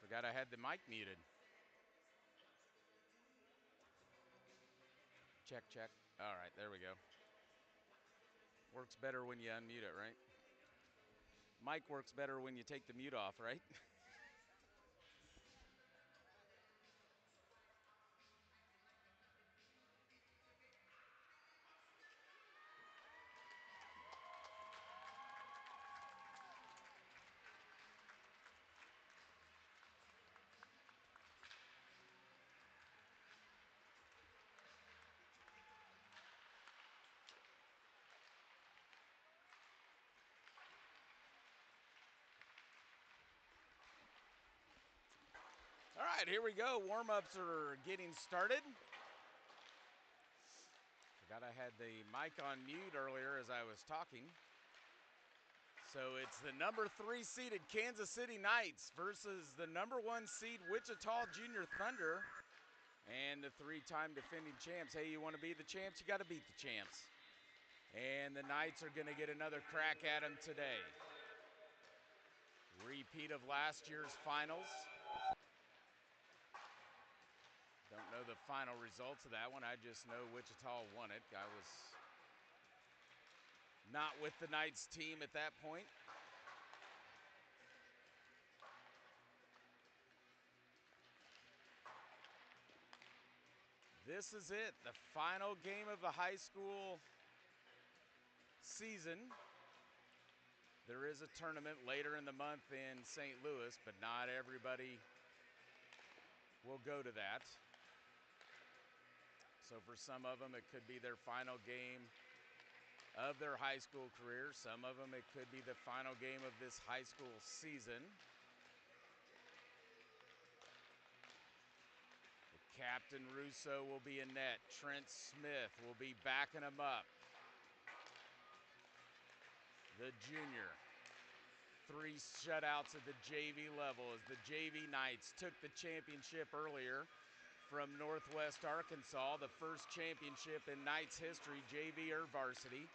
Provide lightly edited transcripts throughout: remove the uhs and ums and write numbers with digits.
Forgot I had the mic muted. Check, check. All right, there we go. Works better when you unmute it, right? Mic works better when you take the mute off, right? All right, here we go. Warm-ups are getting started. Forgot I had the mic on mute earlier as I was talking. So it's the number 3 seeded Kansas City Knights versus the number 1 seed Wichita Junior Thunder and the 3-time defending champs. Hey, you want to be the champs? You got to beat the champs. And the Knights are going to get another crack at them today. Repeat of last year's finals. Don't know the final results of that one. I just know Wichita won it. I was not with the Knights team at that point. This is it, the final game of the high school season. There is a tournament later in the month in St. Louis, but not everybody will go to that. So for some of them, it could be their final game of their high school career. Some of them, it could be the final game of this high school season. The Captain Russo will be in net. Trent Smith will be backing him up. The junior. 3 shutouts at the JV level as the JV Knights took the championship earlier from Northwest Arkansas, the first championship in Knights history, JV or varsity.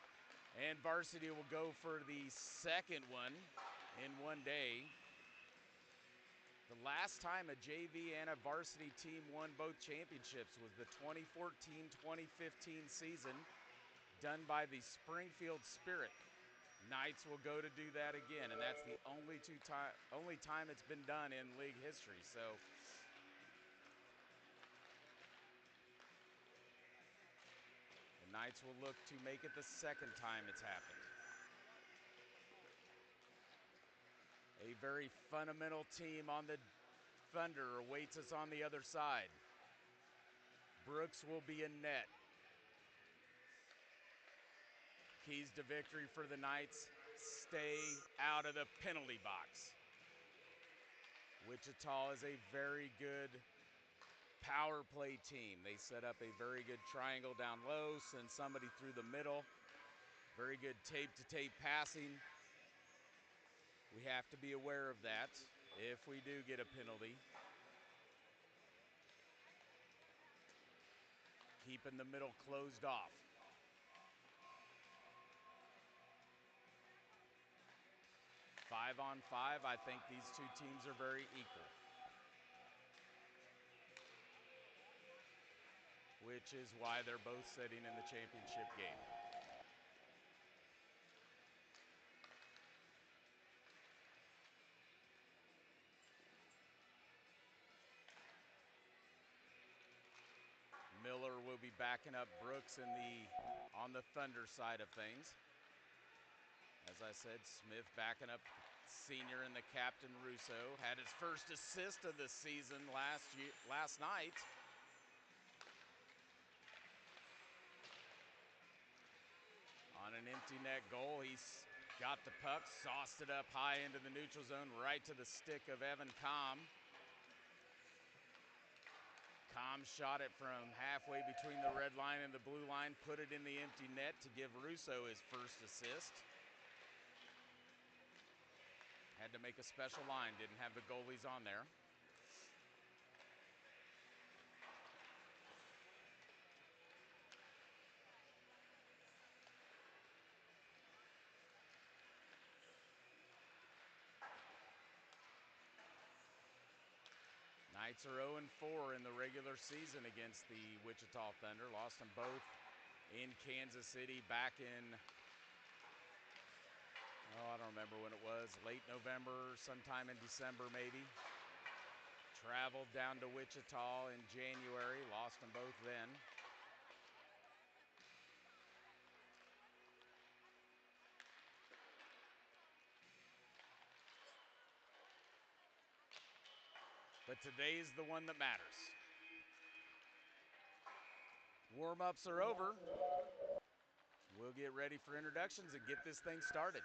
And varsity will go for the second one in one day. The last time a JV and a varsity team won both championships was the 2014-2015 season, done by the Springfield Spirit. Knights will go to do that again, and that's the only time it's been done in league history. So the Knights will look to make it the second time it's happened. A very fundamental team on the Thunder awaits us on the other side. Brooks will be in net. Keys to victory for the Knights: stay out of the penalty box. Wichita is a very good power play team. They set up a very good triangle down low, send somebody through the middle. Very good tape-to-tape passing. We have to be aware of that if we do get a penalty. Keeping the middle closed off. Five on five, I think these two teams are very equal, which is why they're both sitting in the championship game. Miller will be backing up Brooks on the Thunder side of things. As I said, Smith backing up senior and the Captain Russo. Had his first assist of the season last night. On an empty net goal, he's got the puck, sauced it up high into the neutral zone, right to the stick of Evan Comm. Comm shot it from halfway between the red line and the blue line, put it in the empty net to give Russo his first assist. Had to make a special line, didn't have the goalies on there. Knights are 0-4 in the regular season against the Wichita Thunder. Lost them both in Kansas City back in, I don't remember when it was, late November, sometime in December maybe. Traveled down to Wichita in January, lost them both then. But today's the one that matters. Warm-ups are over. We'll get ready for introductions and get this thing started.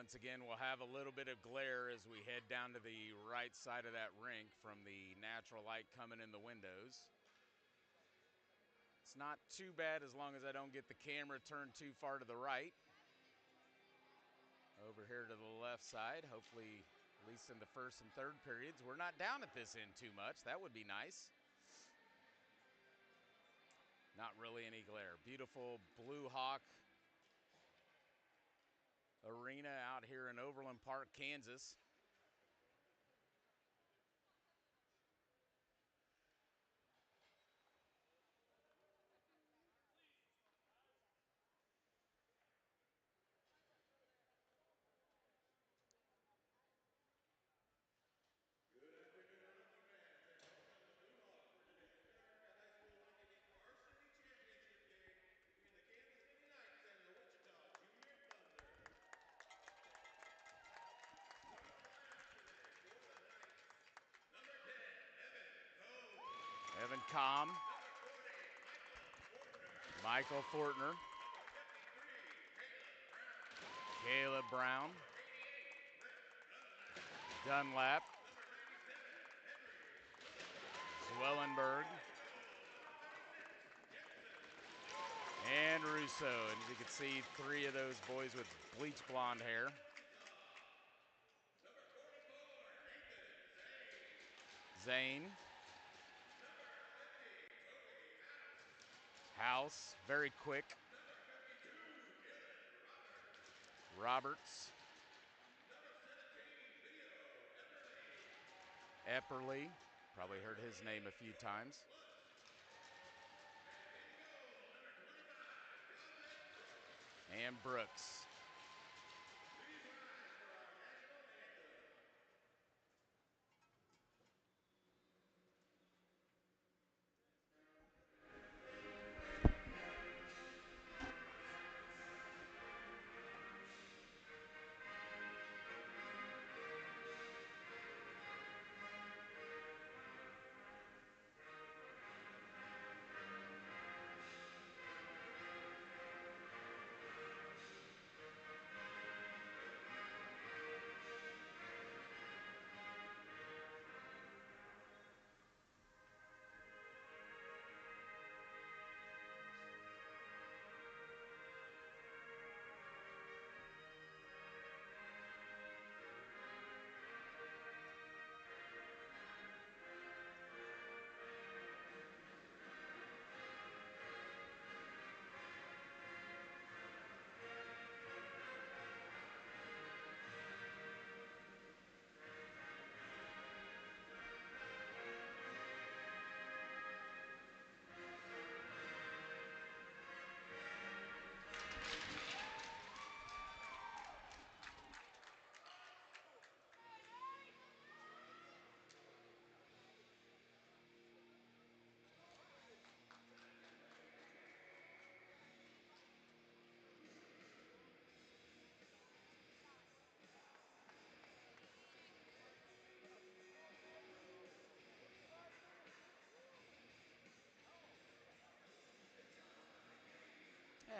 Once again, we'll have a little bit of glare as we head down to the right side of that rink from the natural light coming in the windows. It's not too bad as long as I don't get the camera turned too far to the right. Over here to the left side, hopefully at least in the first and third periods, we're not down at this end too much. That would be nice. Not really any glare. Beautiful Blue Hawk Arena out here in Overland Park, Kansas. Evan Comm, Michael Fortner, Caleb Brown, Dunlap, Zwellenberg, and Russo. And you can see three of those boys with bleach blonde hair. Zane. House, very quick. Roberts. Epperly, probably heard his name a few times. And Brooks.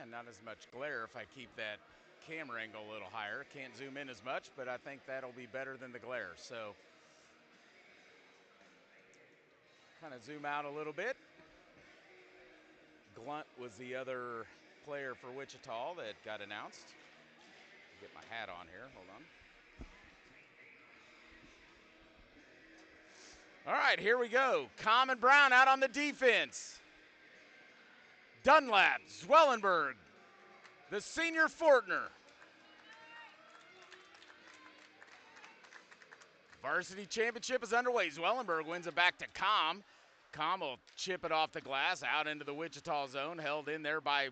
And not as much glare if I keep that camera angle a little higher. Can't zoom in as much, but I think that'll be better than the glare. So kind of zoom out a little bit. Glunt was the other player for Wichita that got announced. Get my hat on here. Hold on. All right, here we go. Com and Brown out on the defense. Dunlap, Zwellenberg, the senior Fortner. Varsity championship is underway. Zwellenberg wins it back to Com. Com will chip it off the glass out into the Wichita zone, held in there by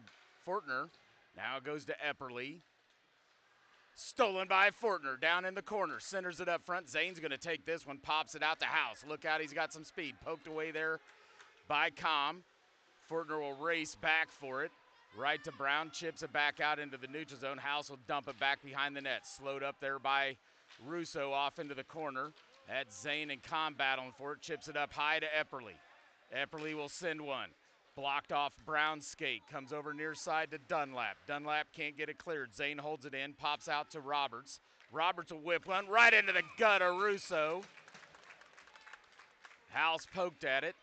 Fortner. Now it goes to Epperly. Stolen by Fortner, down in the corner, centers it up front. Zane's gonna take this one, pops it out to House. Look out, he's got some speed. Poked away there by Com. Fortner will race back for it. Right to Brown, chips it back out into the neutral zone. House will dump it back behind the net. Slowed up there by Russo off into the corner. That's Zane and Com battling for it. Chips it up high to Epperly. Epperly will send one. Blocked off Brown's skate. Comes over near side to Dunlap. Dunlap can't get it cleared. Zane holds it in. Pops out to Roberts. Roberts will whip one right into the gut of Russo. House poked at it.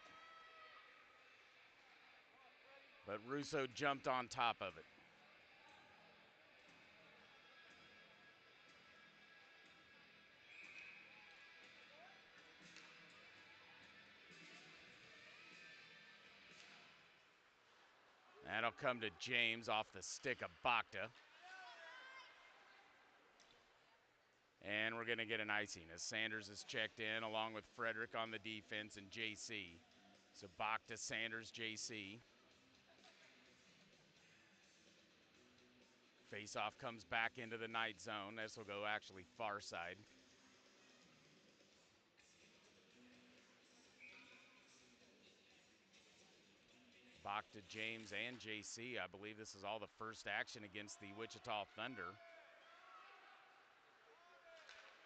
But Russo jumped on top of it. That'll come to James off the stick of Bakta. And we're going to get an icing as Sanders is checked in along with Frederick on the defense and JC. So Bakta, Sanders, JC. Face-off comes back into the night zone. This will go actually far side. Bakta, James, and JC. I believe this is all the first action against the Wichita Thunder.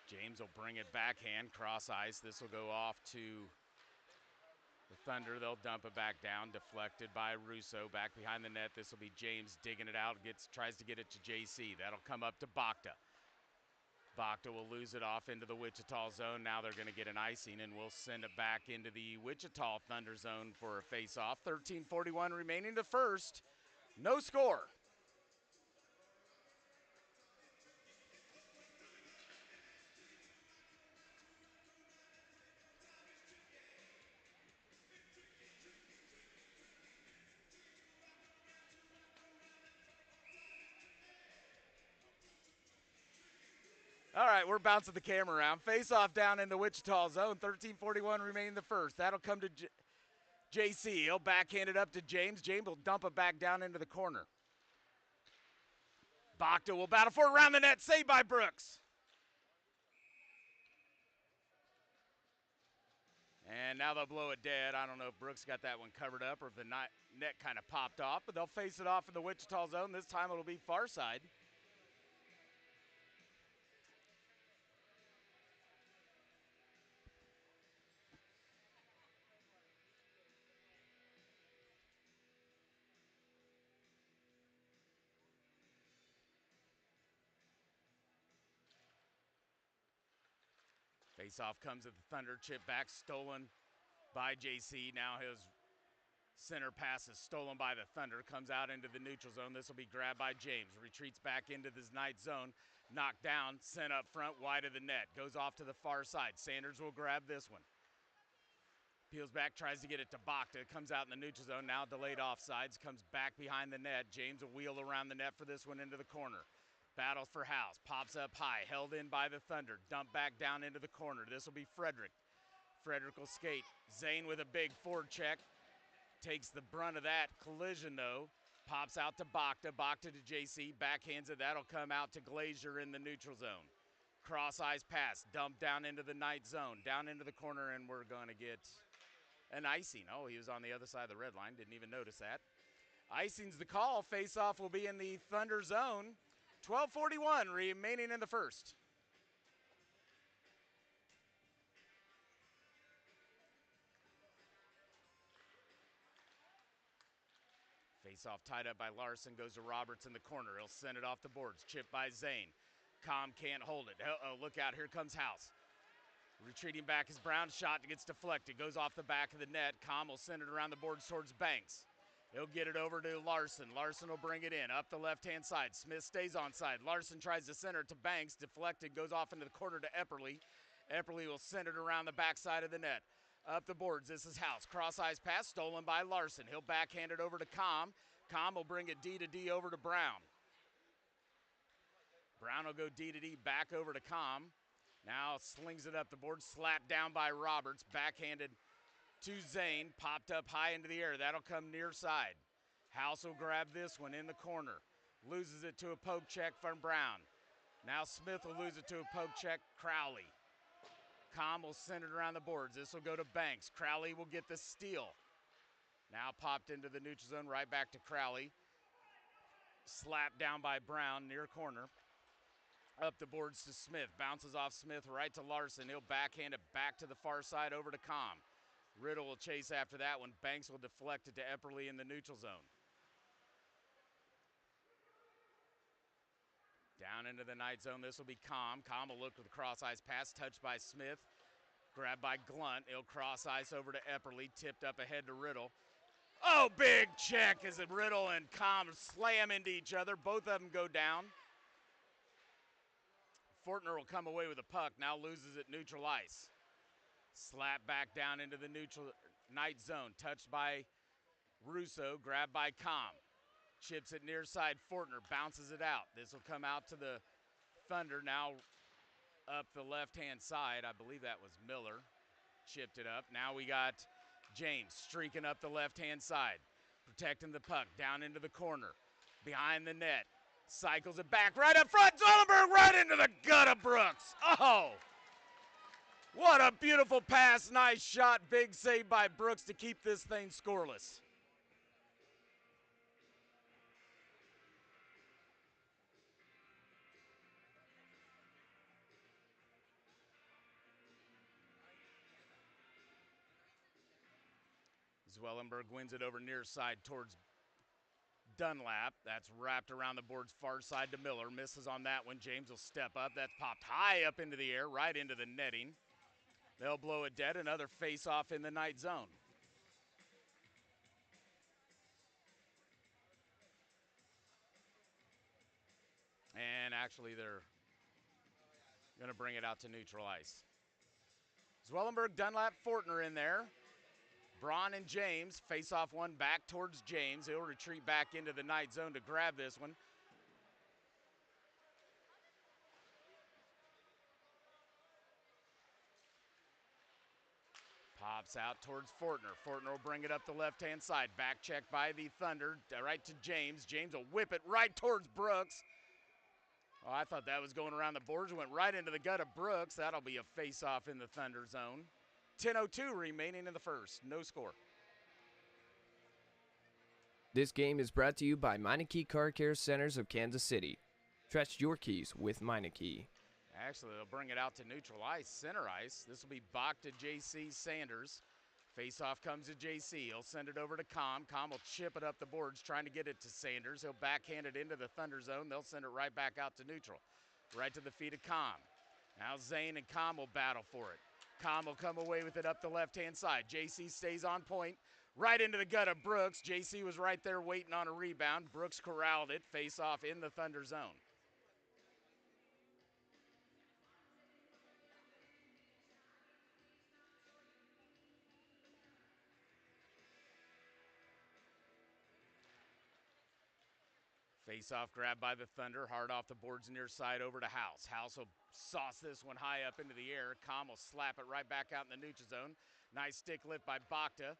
James will bring it backhand, cross ice. This will go off to the Thunder. They'll dump it back down, deflected by Russo. Back behind the net, this will be James digging it out, tries to get it to JC. That'll come up to Bakta. Bakta will lose it off into the Wichita zone. Now they're going to get an icing, and we'll send it back into the Wichita Thunder zone for a face-off. 13:41 remaining to first. No score. All right, we're bouncing the camera around. Face-off down in the Wichita zone. 13:41 remaining the first. That'll come to JC. He'll backhand it up to James. James will dump it back down into the corner. Bakta will battle for it around the net. Saved by Brooks. And now they'll blow it dead. I don't know if Brooks got that one covered up or if the net kind of popped off, but they'll face it off in the Wichita zone. This time it'll be far side. Face-off comes at the Thunder, chip back, stolen by JC. Now his center pass is stolen by the Thunder, comes out into the neutral zone. This will be grabbed by James, retreats back into this night zone, knocked down, sent up front, wide of the net, goes off to the far side. Sanders will grab this one. Peels back, tries to get it to Bakta, comes out in the neutral zone, now delayed offsides, comes back behind the net. James will wheel around the net for this one into the corner. Battles for House, pops up high, held in by the Thunder, dumped back down into the corner. This will be Frederick. Frederick will skate. Zane with a big forward check. Takes the brunt of that collision though. Pops out to Bakta, Bakta to JC, backhands it. That'll come out to Glazier in the neutral zone. Cross ice pass, dumped down into the night zone, down into the corner, and we're going to get an icing. Oh, he was on the other side of the red line, didn't even notice that. Icing's the call. Face-off will be in the Thunder zone. 12:41 remaining in the first. Face-off tied up by Larson, goes to Roberts in the corner. He'll send it off the boards, chipped by Zane. Com can't hold it. Uh-oh, look out, here comes House. Retreating back is Brown, shot gets deflected, goes off the back of the net. Com will send it around the boards towards Banks. He'll get it over to Larson. Larson will bring it in, up the left-hand side. Smith stays onside. Larson tries to center it to Banks. Deflected, goes off into the corner to Epperly. Epperly will send it around the backside of the net. Up the boards, this is House. Cross-eyes pass, stolen by Larson. He'll backhand it over to Com. Com will bring it D to D over to Brown. Brown will go D to D back over to Com. Now slings it up the board, slapped down by Roberts. Backhanded to Zane, popped up high into the air. That'll come near side. House will grab this one in the corner. Loses it to a poke check from Brown. Now Smith will lose it to a poke check, Crowley. Com will send it around the boards. This will go to Banks. Crowley will get the steal. Now popped into the neutral zone, right back to Crowley. Slapped down by Brown, near corner. Up the boards to Smith. Bounces off Smith right to Larson. He'll backhand it back to the far side over to Com. Riddle will chase after that one. Banks will deflect it to Epperly in the neutral zone. Down into the night zone. This will be Com. Com will look with the cross-ice pass. Touched by Smith. Grabbed by Glunt. He'll cross-ice over to Epperly. Tipped up ahead to Riddle. Oh, big check as Riddle and Com slam into each other. Both of them go down. Fortner will come away with the puck. Now loses it neutral ice. Slap back down into the neutral night zone. Touched by Russo, grabbed by Com. Chips it near side. Fortner bounces it out. This will come out to the Thunder. Now up the left-hand side. I believe that was Miller. Chipped it up. Now we got James streaking up the left-hand side. Protecting the puck. Down into the corner. Behind the net. Cycles it back. Right up front. Zwellenberg right into the gut of Brooks. Oh! What a beautiful pass, nice shot, big save by Brooks to keep this thing scoreless. Zwellenberg wins it over near side towards Dunlap. That's wrapped around the board's far side to Miller. Misses on that one. James will step up. That's popped high up into the air, right into the netting. They'll blow it dead. Another face-off in the night zone. And actually, they're going to bring it out to neutral ice. Zwellenberg, Dunlap, Fortner in there. Braun and James face off one back towards James. He'll retreat back into the night zone to grab this one. Pops out towards Fortner. Fortner will bring it up the left-hand side. Back check by the Thunder. Right to James. James will whip it right towards Brooks. Oh, I thought that was going around the boards. Went right into the gut of Brooks. That'll be a face-off in the Thunder zone. 10:02 remaining in the first. No score. This game is brought to you by Meineke Car Care Centers of Kansas City. Trust your keys with Meineke. Actually, they'll bring it out to neutral ice, center ice. This will be Bach to JC Sanders. Face-off comes to JC. He'll send it over to Com. Com will chip it up the boards, trying to get it to Sanders. He'll backhand it into the Thunder zone. They'll send it right back out to neutral. Right to the feet of Com. Now Zane and Com will battle for it. Com will come away with it up the left-hand side. JC stays on point. Right into the gut of Brooks. JC was right there waiting on a rebound. Brooks corralled it. Face-off in the Thunder zone. Face-off grab by the Thunder, hard off the boards near side over to House. House will sauce this one high up into the air. Com will slap it right back out in the neutral zone. Nice stick lift by Bachta.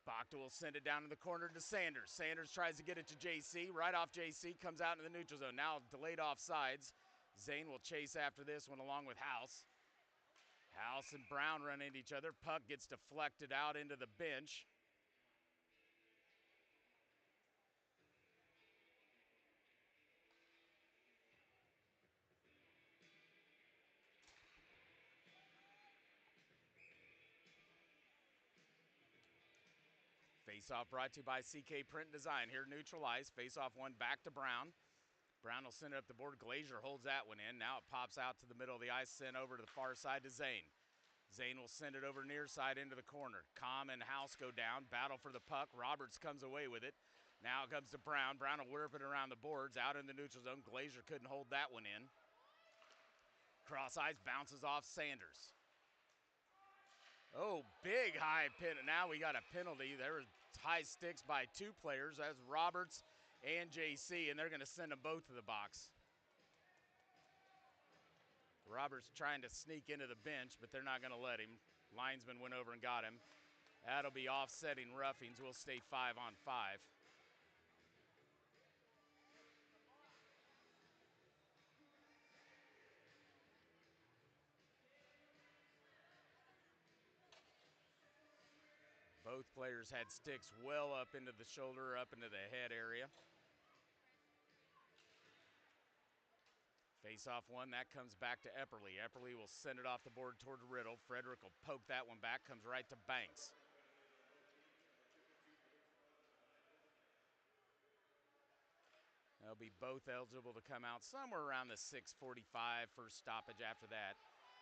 Bachta will send it down in the corner to Sanders. Sanders tries to get it to JC. Right off JC, comes out in the neutral zone. Now delayed off sides. Zane will chase after this one along with House. House and Brown run into each other. Puck gets deflected out into the bench. Face-off brought to you by CK Print Design. Here neutralized. Face-off one back to Brown. Brown will send it up the board. Glazier holds that one in. Now it pops out to the middle of the ice, sent over to the far side to Zane. Zane will send it over near side into the corner. Com and House go down. Battle for the puck. Roberts comes away with it. Now it comes to Brown. Brown will whip it around the boards. Out in the neutral zone. Glazier couldn't hold that one in. Cross ice bounces off Sanders. Oh, big high pin. Now we got a penalty. There was high sticks by two players. That's Roberts and JC, and they're going to send them both to the box. Roberts trying to sneak into the bench, but they're not going to let him. Linesman went over and got him. That'll be offsetting roughings. We'll stay 5-on-5. Both players had sticks well up into the shoulder, up into the head area. Face-off one, that comes back to Epperly. Epperly will send it off the board toward Riddle. Frederick will poke that one back, comes right to Banks. They'll be both eligible to come out somewhere around the 6:45, first stoppage after that.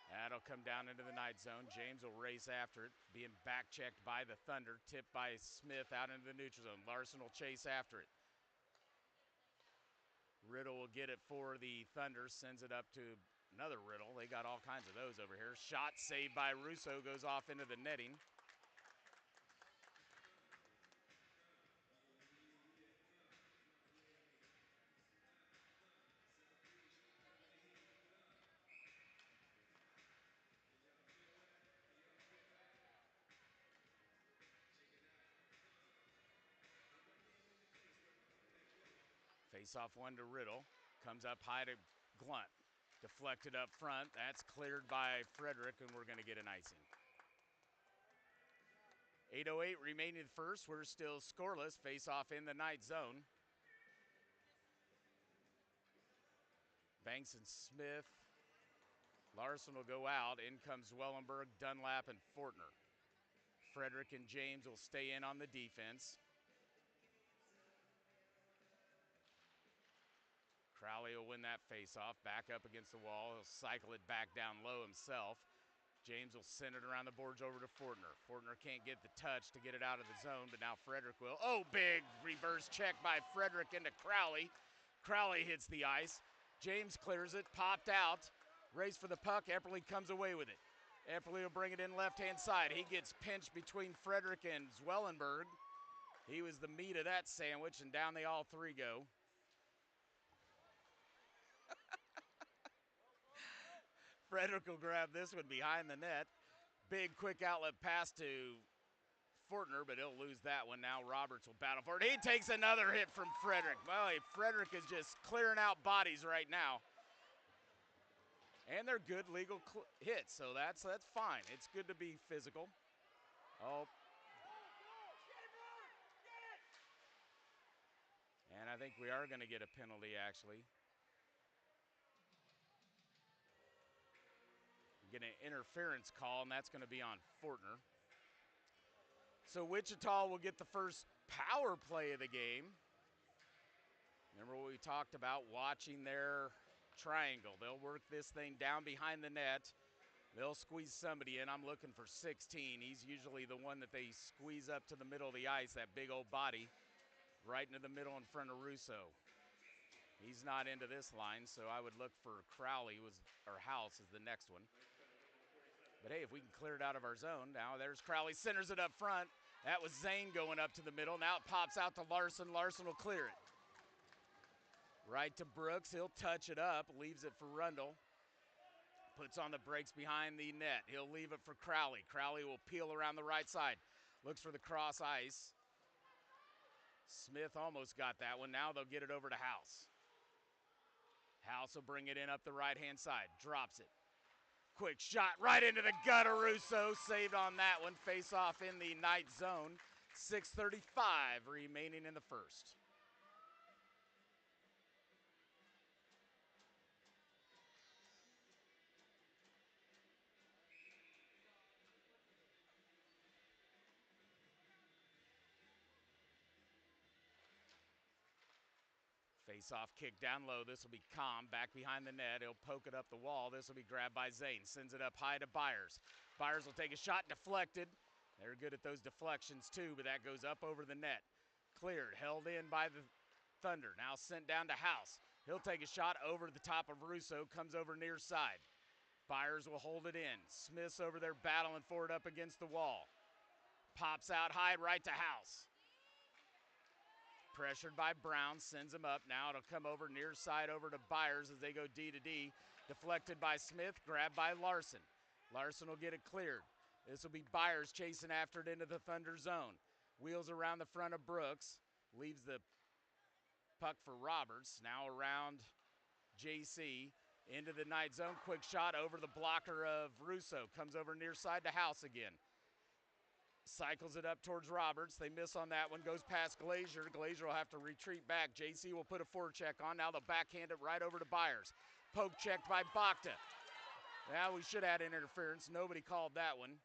That'll come down into the night zone. James will race after it, being back-checked by the Thunder, tipped by Smith out into the neutral zone. Larson will chase after it. Riddle will get it for the Thunder, sends it up to another Riddle. They got all kinds of those over here. Shot saved by Russo, goes off into the netting. Face-off one to Riddle. Comes up high to Glunt. Deflected up front. That's cleared by Frederick, and we're going to get an icing. 8:08 remaining in the first. We're still scoreless. Face-off in the night zone. Banks and Smith. Larson will go out. In comes Wellenberg, Dunlap, and Fortner. Frederick and James will stay in on the defense. Crowley will win that face-off. Back up against the wall. He'll cycle it back down low himself. James will send it around the boards over to Fortner. Fortner can't get the touch to get it out of the zone, but now Frederick will. Oh, big reverse check by Frederick into Crowley. Crowley hits the ice. James clears it, popped out. Race for the puck. Epperly comes away with it. Epperly will bring it in left-hand side. He gets pinched between Frederick and Zwellenberg. He was the meat of that sandwich, and down they all three go. Frederick will grab this one behind the net. Big quick outlet pass to Fortner, but he'll lose that one. Now Roberts will battle for it. He takes another hit from Frederick. Well, Frederick is just clearing out bodies right now. And they're good legal hits, so that's fine. It's good to be physical. Oh. And I think we are going to get a penalty, actually. Get an interference call, and that's going to be on Fortner. So Wichita will get the first power play of the game. Remember what we talked about, watching their triangle. They'll work this thing down behind the net. They'll squeeze somebody in. I'm looking for 16. He's usually the one that they squeeze up to the middle of the ice, that big old body, right into the middle in front of Russo. He's not into this line, so I would look for Crowley or House is the next one. But hey, if we can clear it out of our zone, now there's Crowley, centers it up front. That was Zane going up to the middle. Now it pops out to Larson. Larson will clear it. Right to Brooks. He'll touch it up, leaves it for Rundle. Puts on the brakes behind the net. He'll leave it for Crowley. Crowley will peel around the right side. Looks for the cross ice. Smith almost got that one. Now they'll get it over to House. House will bring it in up the right-hand side. Drops it. Quick shot right into the gutter. Russo saved on that one. Face off in the night zone. 6:35 remaining in the first. Face-off kick down low. This will be Com back behind the net. He'll poke it up the wall. This will be grabbed by Zane. Sends it up high to Byers. Byers will take a shot, deflected. They're good at those deflections too, but that goes up over the net. Cleared, held in by the Thunder. Now sent down to House. He'll take a shot over the top of Russo, comes over near side. Byers will hold it in. Smith's over there battling for it up against the wall. Pops out high right to House. Pressured by Brown, sends him up. Now it'll come over near side over to Byers as they go D to D. Deflected by Smith, grabbed by Larson. Larson will get it cleared. This will be Byers chasing after it into the Thunder zone. Wheels around the front of Brooks. Leaves the puck for Roberts. Now around JC. Into the Knight zone. Quick shot over the blocker of Russo. Comes over near side to House again. Cycles it up towards Roberts. They miss on that one. Goes past Glazier. Glazier will have to retreat back. JC will put a forecheck on. Now they'll backhand it right over to Byers. Poke checked by Bakta. Now we should add interference. Nobody called that one.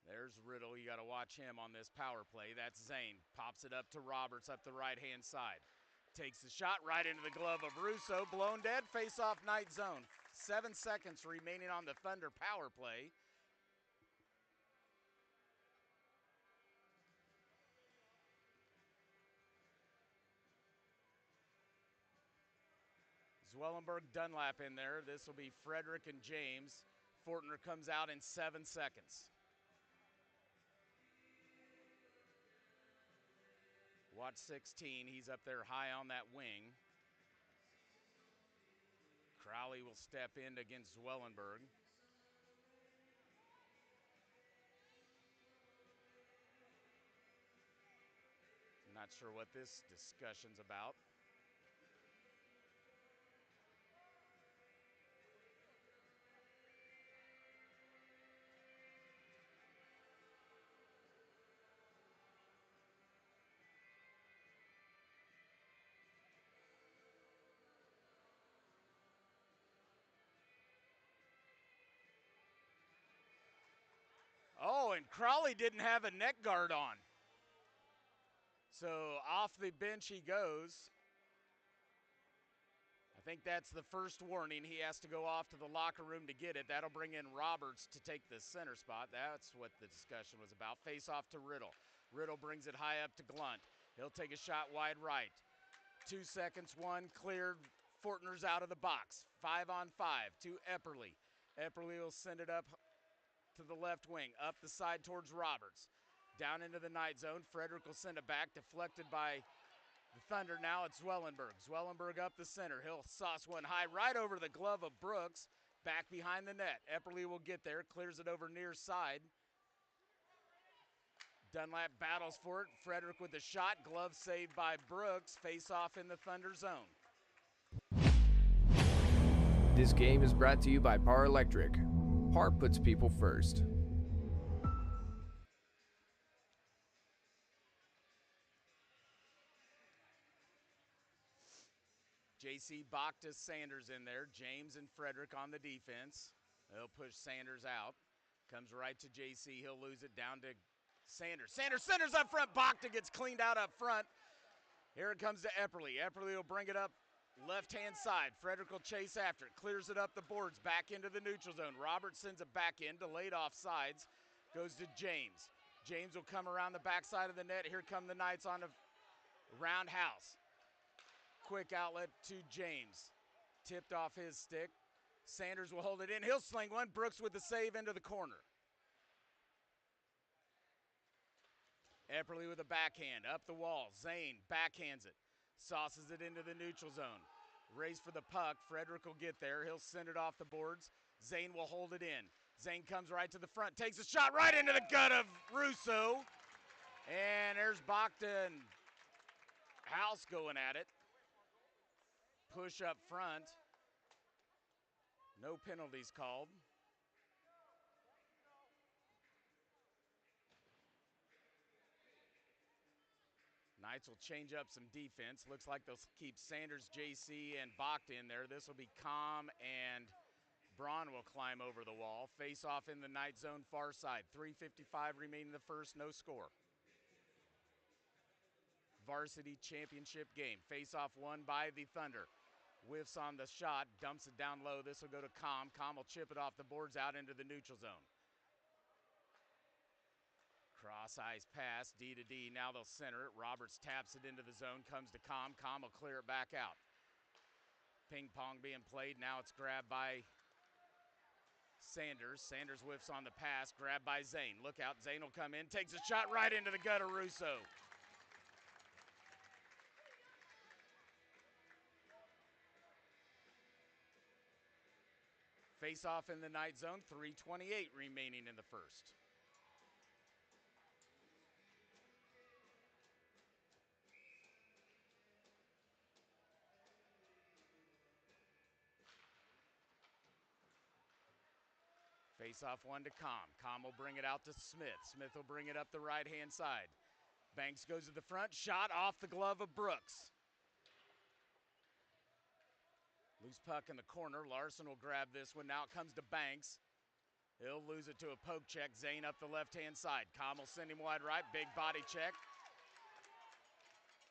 There's Riddle. You got to watch him on this power play. That's Zane. Pops it up to Roberts up the right-hand side. Takes the shot right into the glove of Russo. Blown dead. Face-off Knight zone. 7 seconds remaining on the Thunder power play. Zwellenberg, Dunlap in there. This will be Frederick and James. Fortner comes out in 7 seconds. Watch 16, he's up there high on that wing. Crowley will step in against Zwellenberg. Not sure what this discussion's about. Oh, and Crowley didn't have a neck guard on. So off the bench he goes. I think that's the first warning. He has to go off to the locker room to get it. That'll bring in Roberts to take the center spot. That's what the discussion was about. Face off to Riddle. Riddle brings it high up to Glunt. He'll take a shot wide right. 2 seconds, one, cleared. Fortner's out of the box. 5-on-5 to Epperly. Epperly will send it up to the left wing, up the side towards Roberts. Down into the Knight zone. Frederick will send it back, deflected by the Thunder. Now it's Zwellenberg. Zwellenberg up the center. He'll sauce one high right over the glove of Brooks. Back behind the net. Epperly will get there, clears it over near side. Dunlap battles for it. Frederick with the shot. Glove saved by Brooks. Face off in the Thunder zone. This game is brought to you by Par Electric. Par puts people first. JC Bakta Sanders in there. James and Frederick on the defense. They'll push Sanders out. Comes right to JC. He'll lose it down to Sanders. Sanders up front. Bakta gets cleaned out up front. Here it comes to Epperly. Epperly will bring it up left-hand side. Frederick will chase after it. Clears it up the boards. Back into the neutral zone. Roberts sends it back in. Delayed offsides. Goes to James. James will come around the backside of the net. Here come the Knights on a roundhouse. Quick outlet to James. Tipped off his stick. Sanders will hold it in. He'll sling one. Brooks with the save into the corner. Epperly with a backhand. Up the wall. Zane backhands it. Sauces it into the neutral zone. Race for the puck. Frederick will get there. He'll send it off the boards. Zane will hold it in. Zane comes right to the front. Takes a shot right into the gut of Russo. And there's Bakta and House going at it. Push up front. No penalties called. Knights will change up some defense. Looks like they'll keep Sanders, JC, and Bakta in there. This will be Calm, and Braun will climb over the wall. Face off in the Knight zone far side. 3:55 remaining in the first, no score. Varsity championship game. Face off won by the Thunder. Whiffs on the shot, dumps it down low. This will go to Com. Com will chip it off the boards out into the neutral zone. Cross ice pass, D to D. Now they'll center it. Roberts taps it into the zone, comes to Com. Com will clear it back out. Ping pong being played. Now it's grabbed by Sanders. Sanders whiffs on the pass, grabbed by Zane. Look out, Zane will come in, takes a shot right into the gut of Russo. Face off in the night zone, 3:28 remaining in the first. Face off one to Com. Com will bring it out to Smith. Smith will bring it up the right-hand side. Banks goes to the front, shot off the glove of Brooks. Loose puck in the corner. Larson will grab this one. Now it comes to Banks. He'll lose it to a poke check. Zane up the left-hand side. Com will send him wide right. Big body check.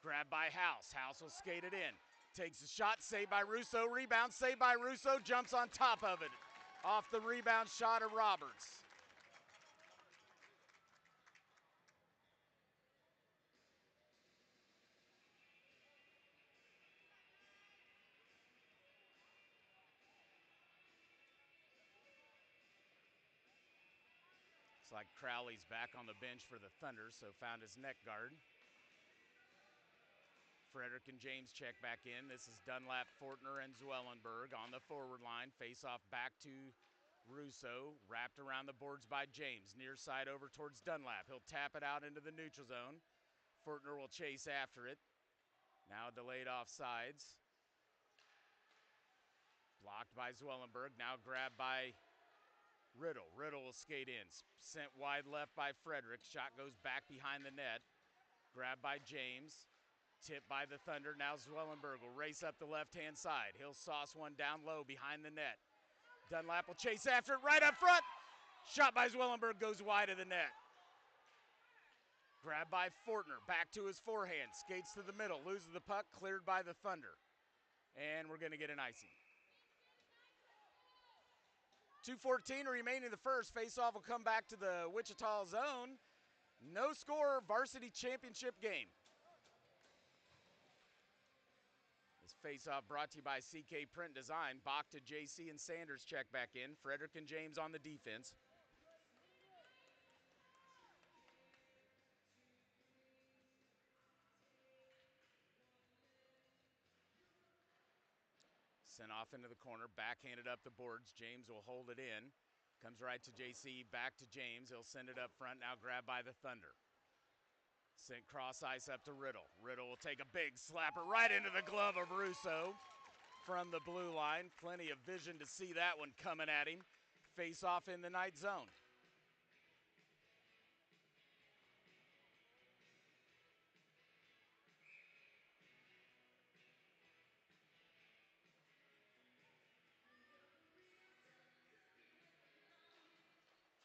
Grabbed by House. House will skate it in. Takes a shot. Saved by Russo. Rebound. Saved by Russo. Jumps on top of it. Off the rebound shot of Roberts. Looks like Crowley's back on the bench for the Thunder, so found his neck guard. Frederick and James check back in. This is Dunlap, Fortner, and Zwellenberg on the forward line. Face off back to Russo, wrapped around the boards by James. Near side over towards Dunlap. He'll tap it out into the neutral zone. Fortner will chase after it. Now delayed offsides. Blocked by Zwellenberg, now grabbed by Riddle. Riddle will skate in. Sent wide left by Frederick. Shot goes back behind the net. Grabbed by James. Tipped by the Thunder. Now Zwellenberg will race up the left-hand side. He'll sauce one down low behind the net. Dunlap will chase after it right up front. Shot by Zwellenberg goes wide of the net. Grabbed by Fortner. Back to his forehand. Skates to the middle. Loses the puck. Cleared by the Thunder. And we're going to get an icing. 2:14 remaining in the first. Faceoff will come back to the Wichita zone. No score varsity championship game. This faceoff brought to you by CK Print Design. Bach to JC and Sanders check back in. Frederick and James on the defense. Sent off into the corner, backhanded up the boards. James will hold it in. Comes right to JC, back to James. He'll send it up front, now grabbed by the Thunder. Sent cross ice up to Riddle. Riddle will take a big slapper right into the glove of Russo from the blue line. Plenty of vision to see that one coming at him. Face off in the night zone.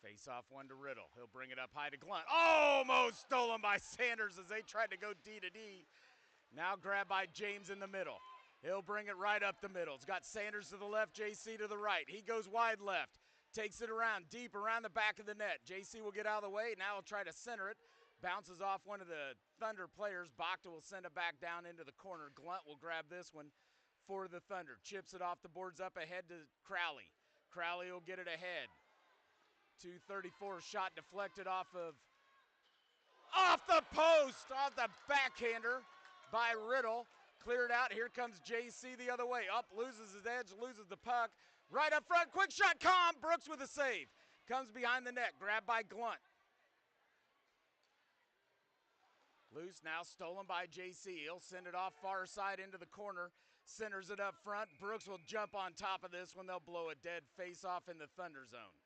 Face off one to Riddle. He'll bring it up high to Glunt. Almost stolen by Sanders as they tried to go D to D. Now grabbed by James in the middle. He'll bring it right up the middle. It's got Sanders to the left, JC to the right. He goes wide left. Takes it around, deep around the back of the net. JC will get out of the way. Now he'll try to center it. Bounces off one of the Thunder players. Bachta will send it back down into the corner. Glunt will grab this one for the Thunder. Chips it off the boards up ahead to Crowley. Crowley will get it ahead. 2:34 shot deflected off the post, off the backhander by Riddle. Cleared out. Here comes JC the other way. Up, loses his edge, loses the puck. Right up front, quick shot, Brooks with a save. Comes behind the net, grabbed by Glunt. Loose, now stolen by JC. He'll send it off far side into the corner. Centers it up front. Brooks will jump on top of this one. They'll blow a dead face off in the Thunder zone.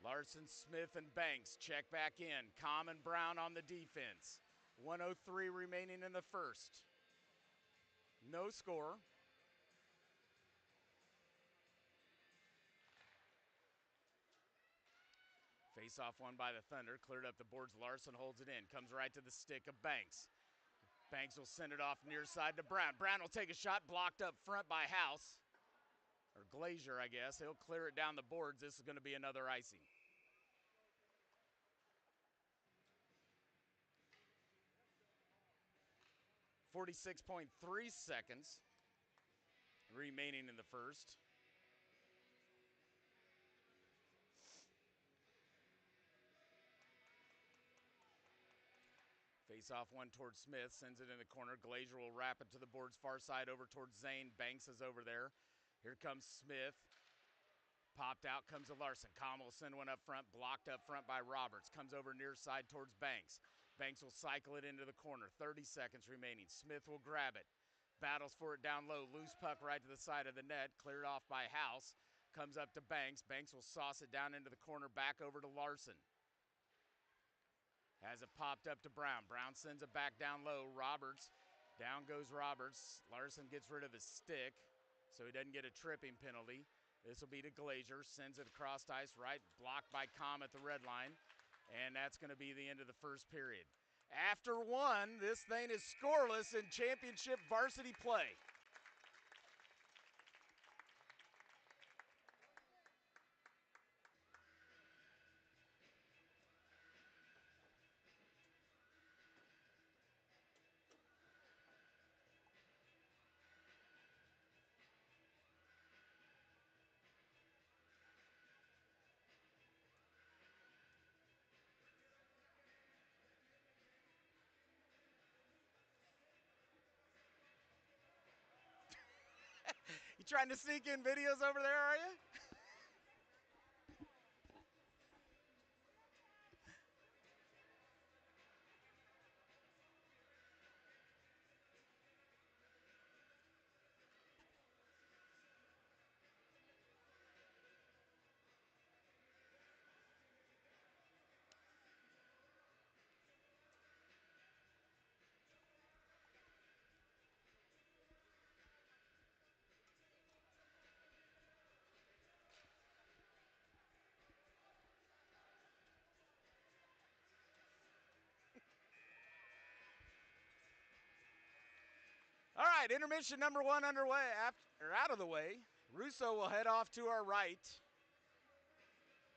Larson, Smith, and Banks check back in. Com and Brown on the defense. 1:03 remaining in the first. No score. Face Face-off won by the Thunder. Cleared up the boards. Larson holds it in. Comes right to the stick of Banks. Banks will send it off near side to Brown. Brown will take a shot. Blocked up front by House. Or Glazier, I guess. He'll clear it down the boards. This is going to be another icing. .3 seconds remaining in the first. Face-off one towards Smith, sends it in the corner. Glazier will wrap it to the boards far side over towards Zane. Banks is over there. Here comes Smith. Popped out comes to Larson. Com will send one up front, blocked up front by Roberts. Comes over near side towards Banks. Banks will cycle it into the corner. 30 seconds remaining. Smith will grab it. Battles for it down low. Loose puck right to the side of the net. Cleared off by House. Comes up to Banks. Banks will sauce it down into the corner, back over to Larson. Has it popped up to Brown. Brown sends it back down low. Roberts. Down goes Roberts. Larson gets rid of his stick, so he doesn't get a tripping penalty. This will be to Glazier. Sends it across ice right. Blocked by Com at the red line. And that's going to be the end of the first period. After one, this thing is scoreless in championship varsity play. You trying to sneak in videos over there, are you? All right, intermission number one underway, out of the way. Russo will head off to our right.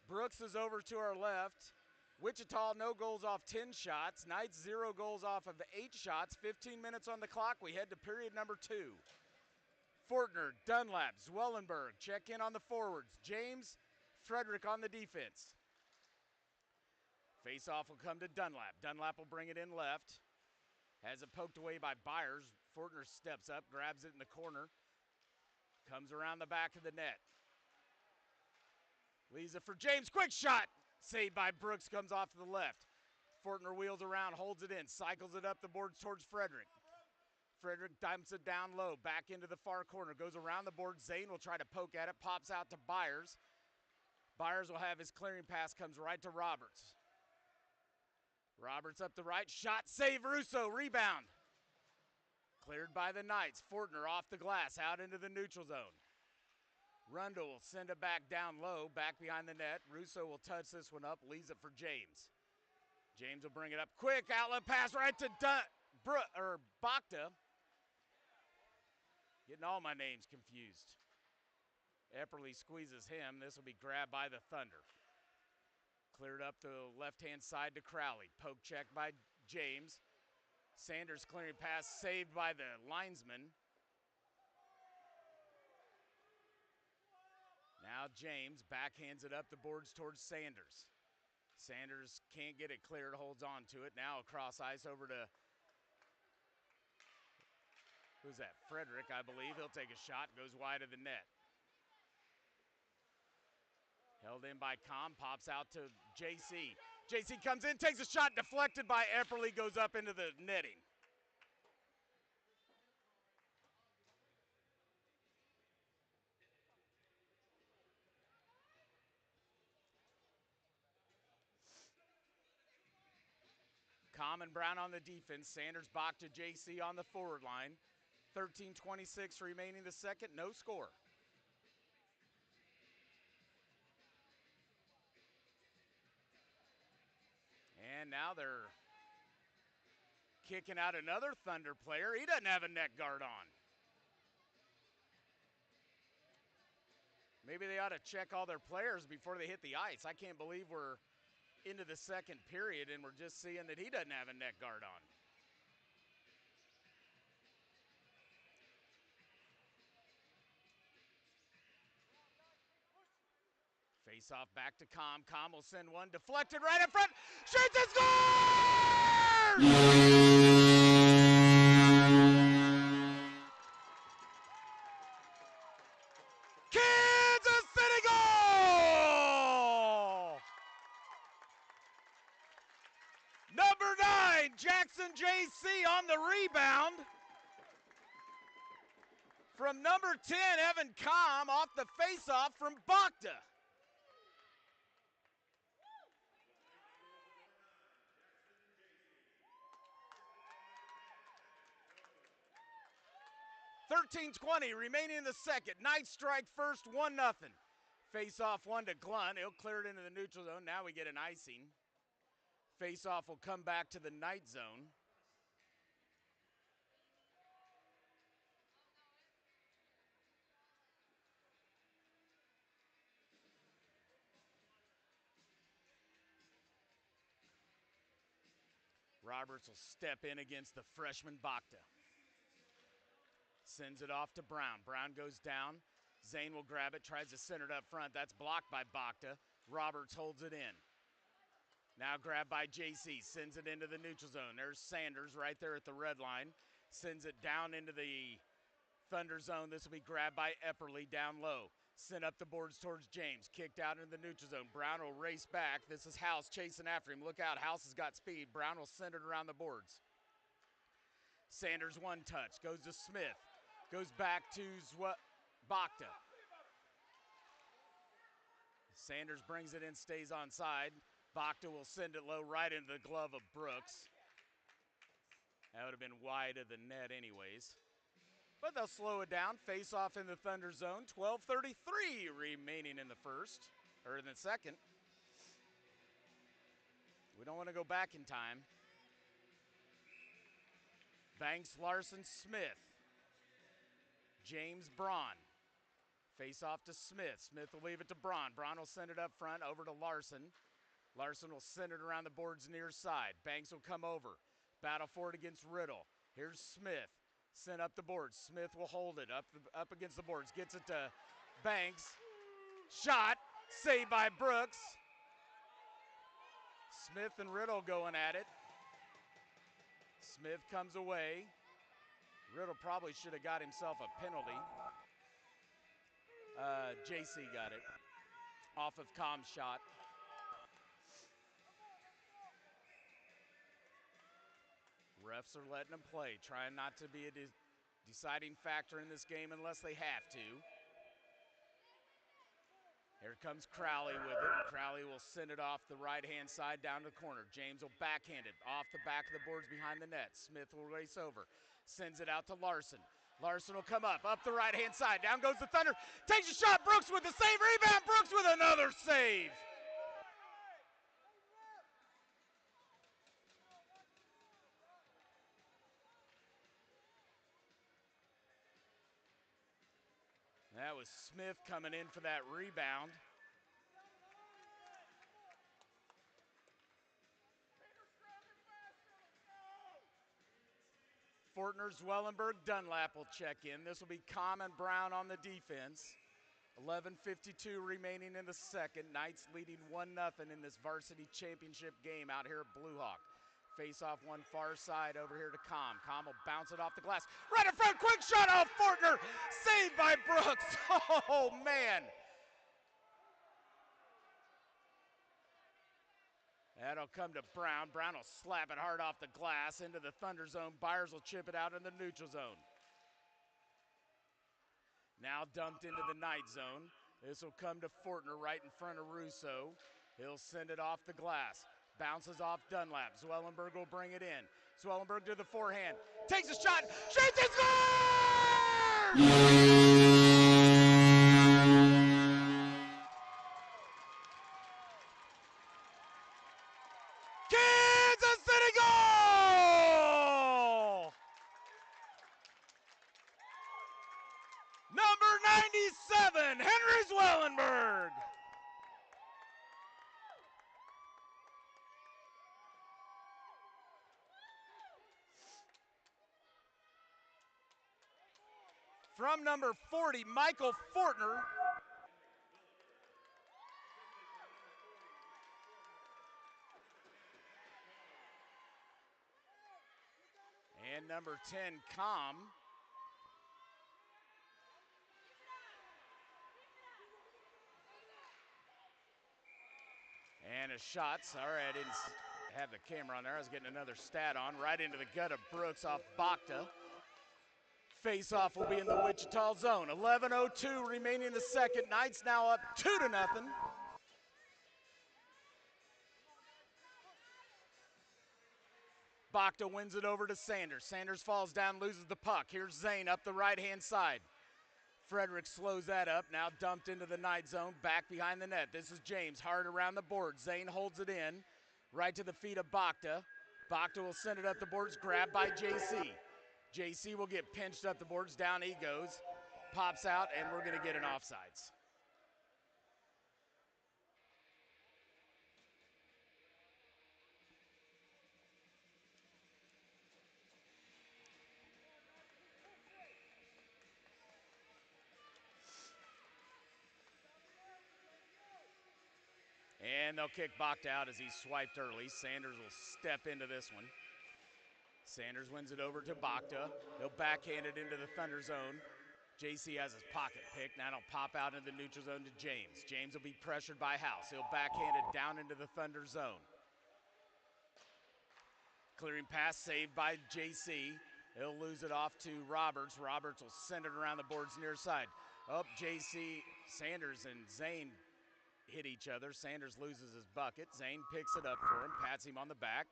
Brooks is over to our left. Wichita, no goals off 10 shots. Knights, 0 goals off of 8 shots. 15 minutes on the clock. We head to period number 2. Fortner, Dunlap, Zwellenberg check in on the forwards. James, Frederick on the defense. Face-off will come to Dunlap. Dunlap will bring it in left. Has it poked away by Byers. Fortner steps up, grabs it in the corner. Comes around the back of the net. Leaves it for James. Quick shot. Saved by Brooks. Comes off to the left. Fortner wheels around, holds it in, cycles it up the boards towards Frederick. Frederick dumps it down low, back into the far corner. Goes around the board. Zane will try to poke at it. Pops out to Byers. Byers will have his clearing pass. Comes right to Roberts. Roberts up the right. Shot. Save. Russo. Rebound. Cleared by the Knights. Fortner off the glass, out into the neutral zone. Rundle will send it back down low, back behind the net. Russo will touch this one up, leaves it for James. James will bring it up. Quick outlet pass right to Bakta. Getting all my names confused. Epperly squeezes him. This will be grabbed by the Thunder. Cleared up the left-hand side to Crowley. Poke check by James. Sanders clearing pass, saved by the linesman. Now James backhands it up the boards towards Sanders. Sanders can't get it cleared, holds on to it. Now across ice over to, who's that? Frederick, I believe. He'll take a shot, goes wide of the net. Held in by Com, pops out to JC. JC comes in, takes a shot, deflected by Epperly, goes up into the netting. Com and Brown on the defense. Sanders Bach to JC on the forward line. 13:26 remaining the second, no score. . And now they're kicking out another Thunder player. He doesn't have a neck guard on. Maybe they ought to check all their players before they hit the ice. I can't believe we're into the second period and we're just seeing that he doesn't have a neck guard on. Face off back to Com. Com will send one deflected right in front. Shoots and scores! Kansas City goal! Number 9, Jackson JC on the rebound. From number 10, Evan Com off the faceoff from Bakta. .20 remaining in the second. Knights strike first, 1-0. Face-off one to Glunt. He'll clear it into the neutral zone. Now we get an icing. Face-off will come back to the Knight zone. Roberts will step in against the freshman Bakta. Sends it off to Brown. Brown goes down. Zane will grab it, tries to center it up front. That's blocked by Bakta. Roberts holds it in. Now grabbed by JC, sends it into the neutral zone. There's Sanders right there at the red line. Sends it down into the Thunder zone. This will be grabbed by Epperly down low. Sent up the boards towards James. Kicked out into the neutral zone. Brown will race back. This is House chasing after him. Look out, House has got speed. Brown will send it around the boards. Sanders one touch. Goes to Smith. Goes back to Bakta. Sanders brings it in, stays onside. Bakta will send it low right into the glove of Brooks. That would have been wide of the net anyways. But they'll slow it down. Face off in the Thunder zone. 12:33 remaining in the first, or in the second. We don't want to go back in time. Banks, Larson, Smith. James, Braun. Face off to Smith. Smith will leave it to Braun. Braun will send it up front over to Larson. Larson will send it around the boards near side. Banks will come over. Battle for it against Riddle. Here's Smith. Sent up the boards. Smith will hold it up against the boards. Gets it to Banks. Shot. Saved by Brooks. Smith and Riddle going at it. Smith comes away. Riddle probably should have got himself a penalty. JC got it off of Com's shot. Refs are letting them play, trying not to be a deciding factor in this game unless they have to. Here comes Crowley with it. Crowley will send it off the right-hand side down to the corner. James will backhand it off the back of the boards behind the net. Smith will race over, sends it out to Larson. Larson will come up the right-hand side. Down goes the Thunder. Takes a shot. Brooks with the save. Rebound. Brooks with another save. That was Smith coming in for that rebound. Fortner, Zwellenberg, Dunlap will check in. This will be Com and Brown on the defense. 11:52 remaining in the second. Knights leading 1-0 in this varsity championship game out here at Blue Hawk. Face off one far side over here to Com. Com will bounce it off the glass. Right in front, quick shot off Fortner. Saved by Brooks. Oh, man. That'll come to Brown. Brown will slap it hard off the glass into the Thunder zone. Byers will chip it out in the neutral zone. Now dumped into the Knight zone. This will come to Fortner right in front of Russo. He'll send it off the glass. Bounces off Dunlap. Zwellenberg will bring it in. Zwellenberg to the forehand. Takes a shot. Shoots and scores! Kansas number 97, Henry Zwellenberg. From number 40, Michael Fortner. And number 10, Com. And a shot. Sorry, I didn't have the camera on there. I was getting another stat on. Right into the gut of Brooks off Bakta. Face-off will be in the Wichita zone. 11:02 remaining in the second. Knights now up 2-0. Bakta wins it over to Sanders. Sanders falls down, loses the puck. Here's Zane up the right-hand side. Frederick slows that up, now dumped into the Knight zone, back behind the net. This is James, hard around the board. Zane holds it in, right to the feet of Bakta. Bakta will send it up the boards, grabbed by JC. JC will get pinched up the boards, down he goes, pops out, and we're gonna get an offsides. And they'll kick Bakta out as he swiped early. Sanders will step into this one. Sanders wins it over to Bakta. He'll backhand it into the Thunder zone. JC has his pocket pick. Now it'll pop out into the neutral zone to James. James will be pressured by House. He'll backhand it down into the Thunder zone. Clearing pass saved by JC. He'll lose it off to Roberts. Roberts will send it around the boards near side. Up JC, Sanders and Zane hit each other. Sanders loses his bucket. Zane picks it up for him, pats him on the back.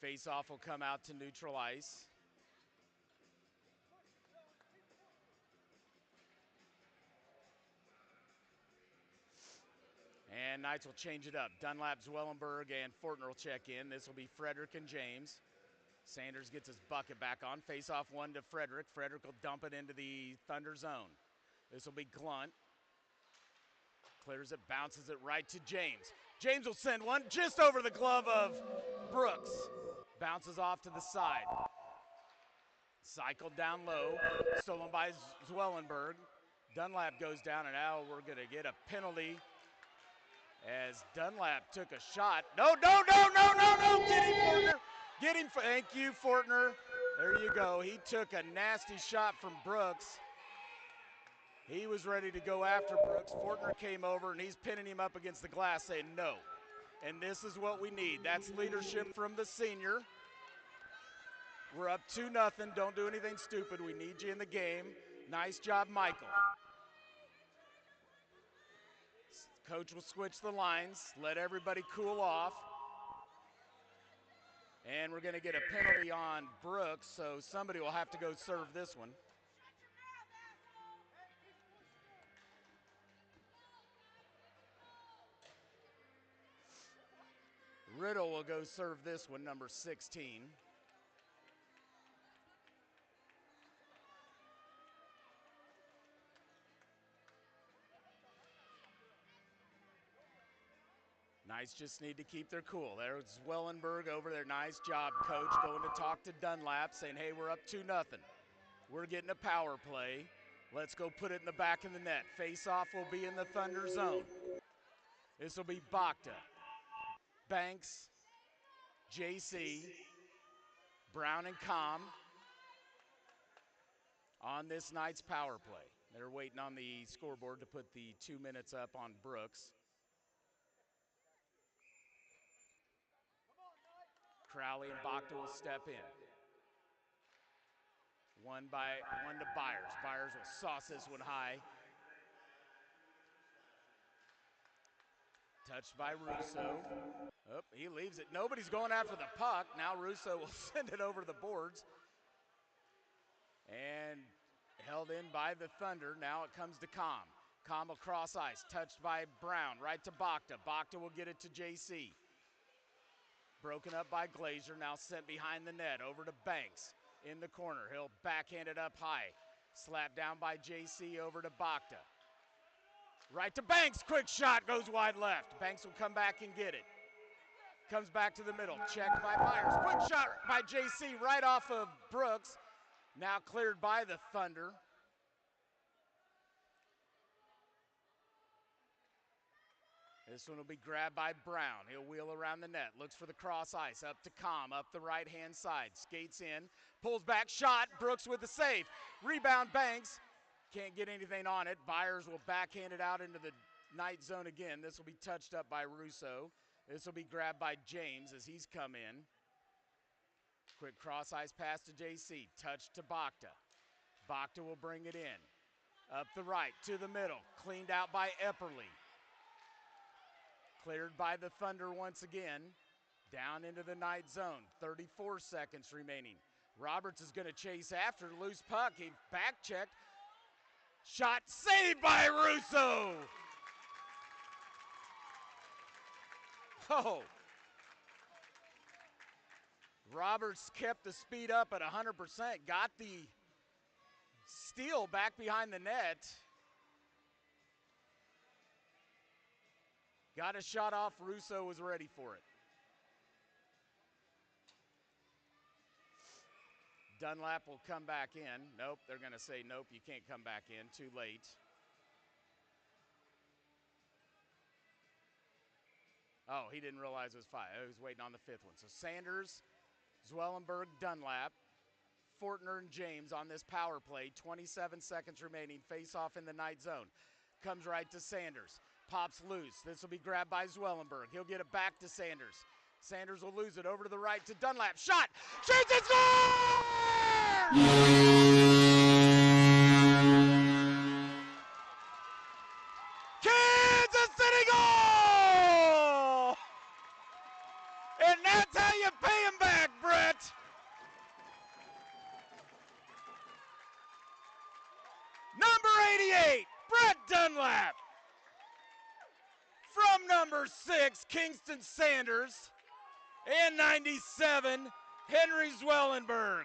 Face-off will come out to neutral ice. And Knights will change it up. Dunlap, Zwellenberg, and Fortner will check in. This will be Frederick and James. Sanders gets his bucket back on. Face-off one to Frederick. Frederick will dump it into the Thunder zone. This will be Glunt. Clears it, bounces it right to James. James will send one just over the glove of Brooks. Bounces off to the side. Cycled down low, stolen by Zwellenberg. Dunlap goes down, and now we're gonna get a penalty as Dunlap took a shot. No, get him, Fortner. Get him, thank you, Fortner. There you go, he took a nasty shot from Brooks. He was ready to go after Brooks. Fortner came over, and he's pinning him up against the glass saying no. And this is what we need. That's leadership from the senior. We're up 2-0. Don't do anything stupid. We need you in the game. Nice job, Michael. Coach will switch the lines, let everybody cool off. And we're going to get a penalty on Brooks, so somebody will have to go serve this one. Riddle will go serve this one, number 16. Knights just need to keep their cool. There's Zwellenberg over there. Nice job, coach, going to talk to Dunlap, saying, hey, we're up 2-0. We're getting a power play. Let's go put it in the back of the net. Face-off will be in the Thunder zone. This will be Bakta, Banks, JC, Brown, and Com on this Knights power play. They're waiting on the scoreboard to put the 2 minutes up on Brooks. Crowley and Bakta will step in. One to Byers. Byers will sauce this one high. Touched by Russo. Oh, he leaves it. Nobody's going after the puck. Now Russo will send it over the boards. And held in by the Thunder. Now it comes to Com. Com will cross ice. Touched by Brown. Right to Bakta. Bakta will get it to JC. Broken up by Glazer. Now sent behind the net. Over to Banks. in the corner. He'll backhand it up high. Slapped down by JC over to Bakta. Right to Banks, quick shot, goes wide left. Banks will come back and get it. Comes back to the middle, checked by Myers. Quick shot by JC right off of Brooks. Now cleared by the Thunder. This one will be grabbed by Brown. He'll wheel around the net, looks for the cross ice, up to Com, up the right-hand side. Skates in, pulls back, shot, Brooks with the save. Rebound, Banks, can't get anything on it. Byers will backhand it out into the Knight zone again. This will be touched up by Russo. This will be grabbed by James as he's come in. Quick cross ice pass to JC, touch to Bakta. Bakta will bring it in. Up the right, to the middle, cleaned out by Epperly. Cleared by the Thunder once again. Down into the Knight zone, 34 seconds remaining. Roberts is gonna chase after, loose puck, he back checked. Shot saved by Russo. Oh. Roberts kept the speed up at 100%, got the steal back behind the net. Got a shot off, Russo was ready for it. Dunlap will come back in. Nope, they're gonna say nope, you can't come back in, too late. Oh, he didn't realize it was 5. He was waiting on the 5th one. So Sanders, Zwellenberg, Dunlap, Fortner, and James on this power play. 27 seconds remaining. Face off in the Knight zone. Comes right to Sanders. Pops loose. This will be grabbed by Zwellenberg. He'll get it back to Sanders. Sanders will lose it over to the right to Dunlap. Shot! Shoots and scores! Kansas City goal! And that's how you pay him back, Brett. Number 88, Brett Dunlap. From number 6, Kingston Sanders. And 97, Henry Zwellenberg.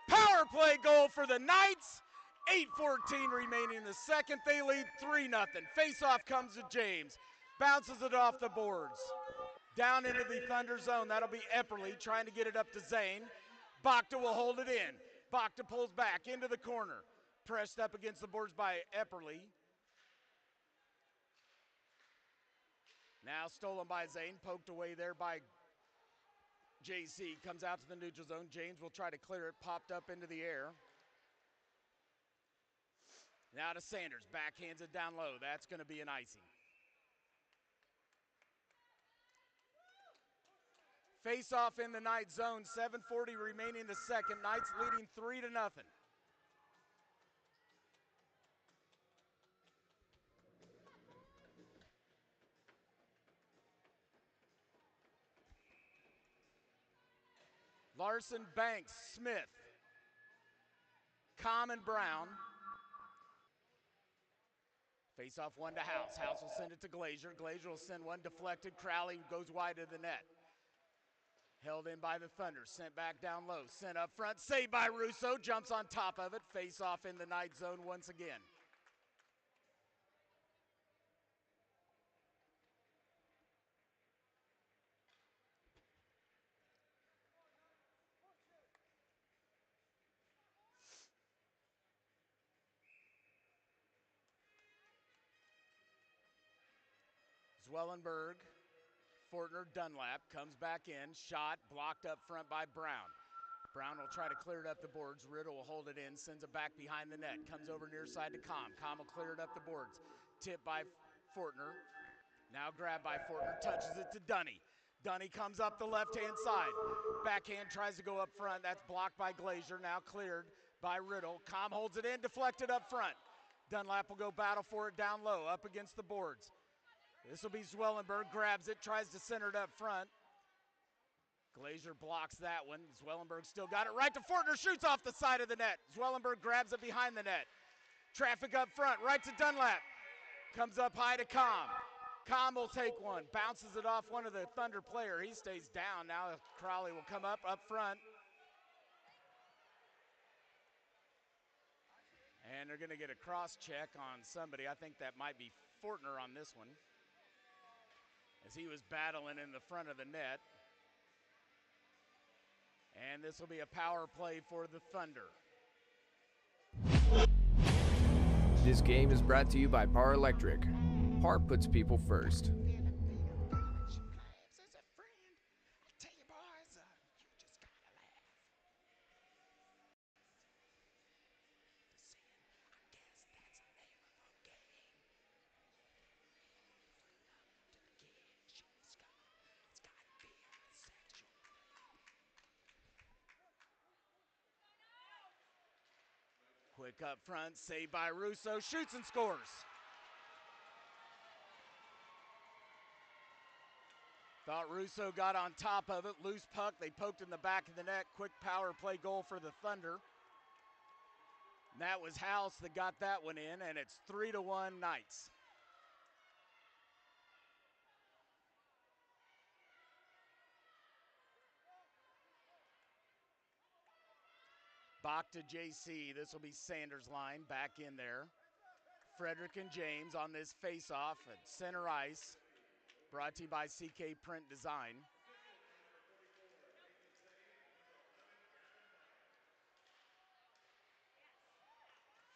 Power play goal for the Knights. 8:14 remaining in the second. They lead 3-0. Face-off comes to James. Bounces it off the boards. Down into the Thunder zone. That'll be Epperly trying to get it up to Zane. Bakta will hold it in. Bakta pulls back into the corner. Pressed up against the boards by Epperly. Now stolen by Zane. Poked away there by JC. Comes out to the neutral zone. James will try to clear it. Popped up into the air. Now to Sanders. Backhands it down low. That's going to be an icing. Face off in the Knight zone. 7:40 remaining in the second. Knights leading 3-0. Larson, Banks, Smith, Common, Brown. Face off one to House. House will send it to Glazier. Glazier will send one deflected. Crowley goes wide of the net. Held in by the Thunder. Sent back down low. Sent up front. Saved by Russo. Jumps on top of it. Face off in the Knight zone once again. Zwellenberg, Fortner, Dunlap comes back in. Shot blocked up front by Brown. Brown will try to clear it up the boards. Riddle will hold it in, sends it back behind the net. Comes over near side to Com. Com will clear it up the boards. Tipped by Fortner. Now grabbed by Fortner, touches it to Dunny. Dunny comes up the left-hand side. Backhand tries to go up front. That's blocked by Glazier. Now cleared by Riddle. Com holds it in, deflected up front. Dunlap will go battle for it down low, up against the boards. This will be Zwellenberg, grabs it, tries to center it up front. Glazier blocks that one. Zwellenberg still got it right to Fortner, shoots off the side of the net. Zwellenberg grabs it behind the net. Traffic up front, right to Dunlap. Comes up high to Com. Com will take one, bounces it off one of the Thunder player. He stays down. Now Crowley will come up front. And they're going to get a cross check on somebody. I think that might be Fortner on this one, as he was battling in the front of the net. And this will be a power play for the Thunder. This game is brought to you by Par Electric. Par puts people first. Quick up front, saved by Russo, shoots and scores. Thought Russo got on top of it, loose puck, they poked in the back of the net, quick power play goal for the Thunder. And that was House that got that one in, and it's 3-1 Knights. Bach to JC. This will be Sanders' line back in there. Frederick and James on this face-off at center ice. Brought to you by CK Print Design.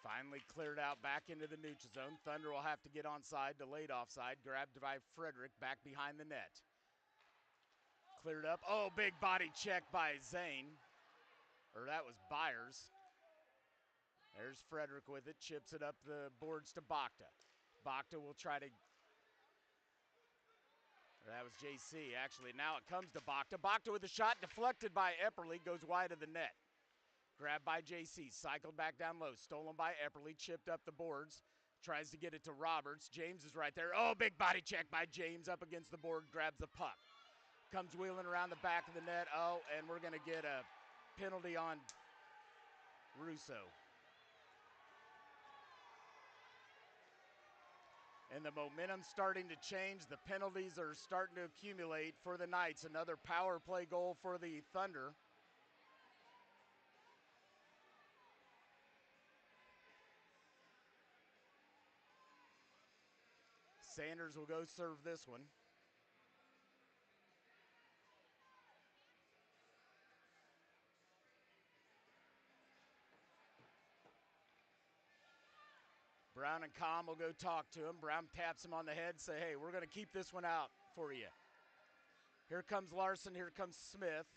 Finally cleared out back into the neutral zone. Thunder will have to get onside, delayed offside. Grabbed by Frederick back behind the net. Cleared up. Oh, big body check by Zane. Or that was Byers. There's Frederick with it, chips it up the boards to Bakta. Bakta will try to, that was JC actually. Now it comes to Bakta. Bakta with a shot deflected by Epperly, goes wide of the net. Grabbed by JC, cycled back down low, stolen by Epperly, chipped up the boards, tries to get it to Roberts. James is right there. Oh, big body check by James up against the board, grabs the puck. Comes wheeling around the back of the net. Oh, and we're gonna get a penalty on Russo. And the momentum's starting to change. The penalties are starting to accumulate for the Knights. Another power play goal for the Thunder. Sanders will go serve this one. Brown and Com will go talk to him. Brown taps him on the head, say, hey, we're going to keep this one out for you. Here comes Larson, here comes Smith.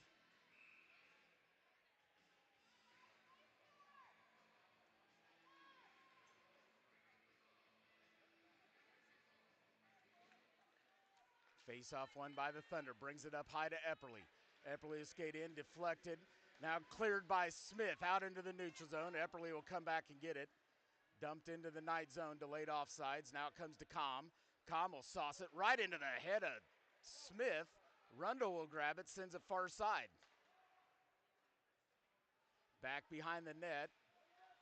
Face-off won by the Thunder, brings it up high to Epperly. Epperly will skate in, deflected. Now cleared by Smith out into the neutral zone. Epperly will come back and get it. Dumped into the Knight zone, delayed offsides. Now it comes to Com. Com will sauce it right into the head of Smith. Rundle will grab it, sends it far side. Back behind the net.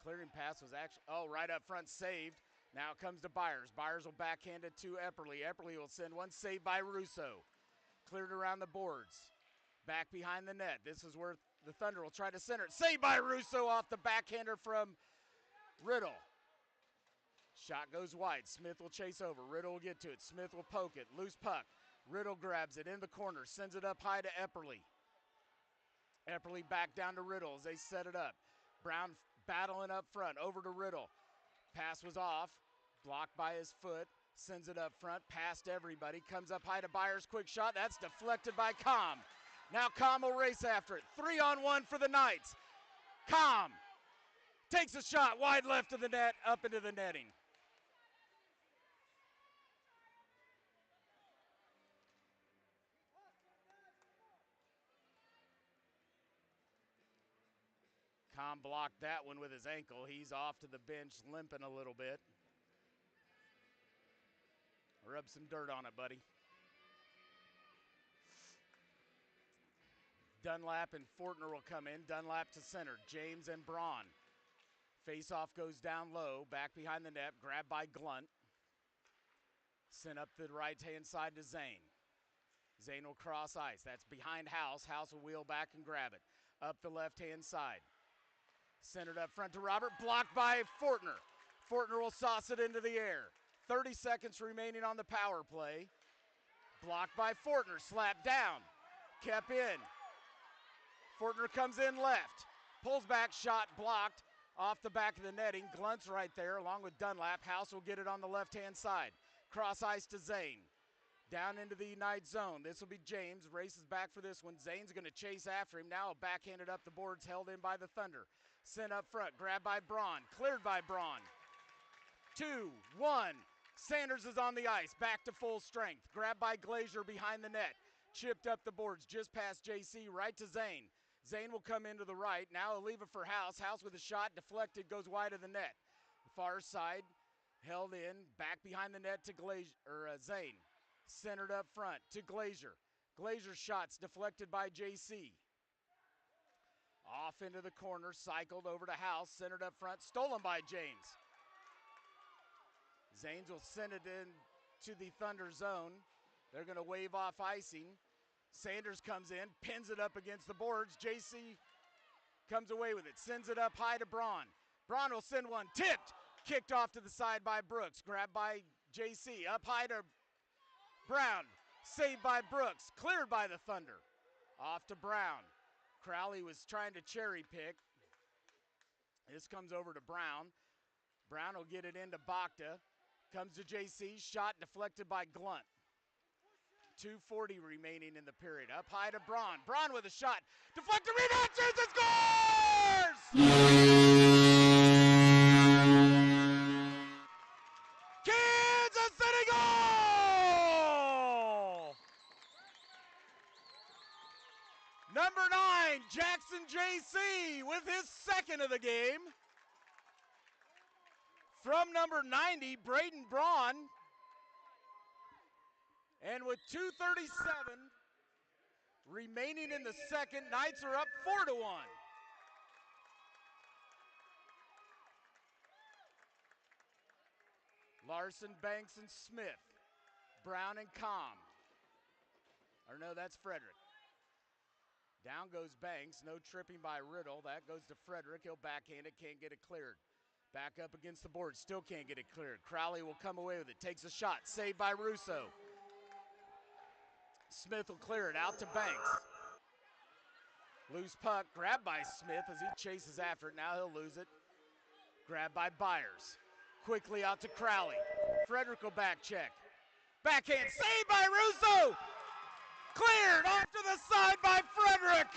Clearing pass was actually, right up front, saved. Now it comes to Byers. Byers will backhand it to Epperly. Epperly will send one, saved by Russo. Cleared around the boards. Back behind the net. This is where the Thunder will try to center it. Saved by Russo off the backhander from Riddle. Shot goes wide. Smith will chase over. Riddle will get to it. Smith will poke it. Loose puck. Riddle grabs it in the corner. Sends it up high to Epperly. Epperly back down to Riddle as they set it up. Brown battling up front. Over to Riddle. Pass was off. Blocked by his foot. Sends it up front. Past everybody. Comes up high to Byers. Quick shot. That's deflected by Com. Now Com will race after it. 3-on-1 for the Knights. Com takes a shot wide left of the net. Up into the netting. Com blocked that one with his ankle. He's off to the bench, limping a little bit. Rub some dirt on it, buddy. Dunlap and Fortner will come in. Dunlap to center. James and Braun. Face-off goes down low. Back behind the net. Grabbed by Glunt. Sent up the right-hand side to Zane. Zane will cross ice. That's behind House. House will wheel back and grab it. Up the left-hand side. Centered up front to Robert. Blocked by Fortner. Fortner will sauce it into the air. 30 seconds remaining on the power play. Blocked by Fortner. Slapped down. Kept in. Fortner comes in left. Pulls back. Shot blocked off the back of the netting. Glunt's right there along with Dunlap. House will get it on the left-hand side. Cross ice to Zane. Down into the United zone. This will be James. Races back for this one. Zane's going to chase after him. Now backhanded up the boards. Held in by the Thunder. Sent up front. Grabbed by Braun. Cleared by Braun. 2-1. Sanders is on the ice. Back to full strength. Grabbed by Glazier behind the net. Chipped up the boards. Just past JC. Right to Zane. Zane will come into the right. Now he'll leave it for House. House with a shot. Deflected. Goes wide of the net. The far side. Held in. Back behind the net to Zane. Centered up front to Glazier. Glazier's shots deflected by JC. Off into the corner, cycled over to House, centered up front, stolen by James. Zanes will send it in to the Thunder zone. They're going to wave off icing. Sanders comes in, pins it up against the boards. JC comes away with it, sends it up high to Braun. Braun will send one, tipped, kicked off to the side by Brooks, grabbed by JC, up high to Brown, saved by Brooks, cleared by the Thunder. Off to Brown. Crowley was trying to cherry pick. This comes over to Brown. Brown will get it into Bakta. Comes to JC, shot deflected by Glunt. 2:40 remaining in the period. Up high to Braun. Braun with a shot. Deflected, rebound, shoots and scores! Kansas City goal! Number 9, Jackson JC with his second of the game. From number 90, Braden Braun. And with 2:37 remaining in the second, Knights are up 4-1. Larson, Banks, and Smith. Brown and Com. Or no, that's Frederick. Down goes Banks. No tripping by Riddle. That goes to Frederick. He'll backhand it. Can't get it cleared. Back up against the board. Still can't get it cleared. Crowley will come away with it. Takes a shot. Saved by Russo. Smith will clear it out to Banks. Loose puck. Grabbed by Smith as he chases after it. Now he'll lose it. Grabbed by Byers. Quickly out to Crowley. Frederick will back check. Backhand. Saved by Russo. Cleared off to the side by Frederick.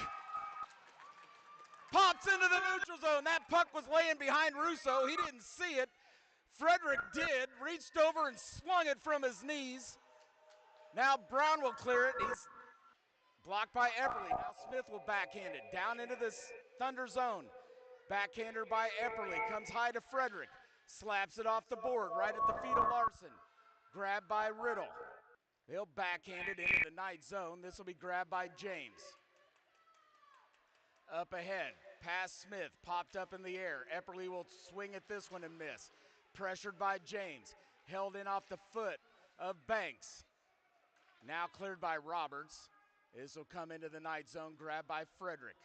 Pops into the neutral zone. That puck was laying behind Russo. He didn't see it. Frederick did. Reached over and swung it from his knees. Now Brown will clear it. He's blocked by Epperly. Now Smith will backhand it. Down into this Thunder zone. Backhander by Epperly. Comes high to Frederick. Slaps it off the board right at the feet of Larson. Grabbed by Riddle. They'll backhand it into the Knight zone. This will be grabbed by James. Up ahead, past Smith, popped up in the air. Epperly will swing at this one and miss. Pressured by James. Held in off the foot of Banks. Now cleared by Roberts. This will come into the Knight zone, grabbed by Frederick.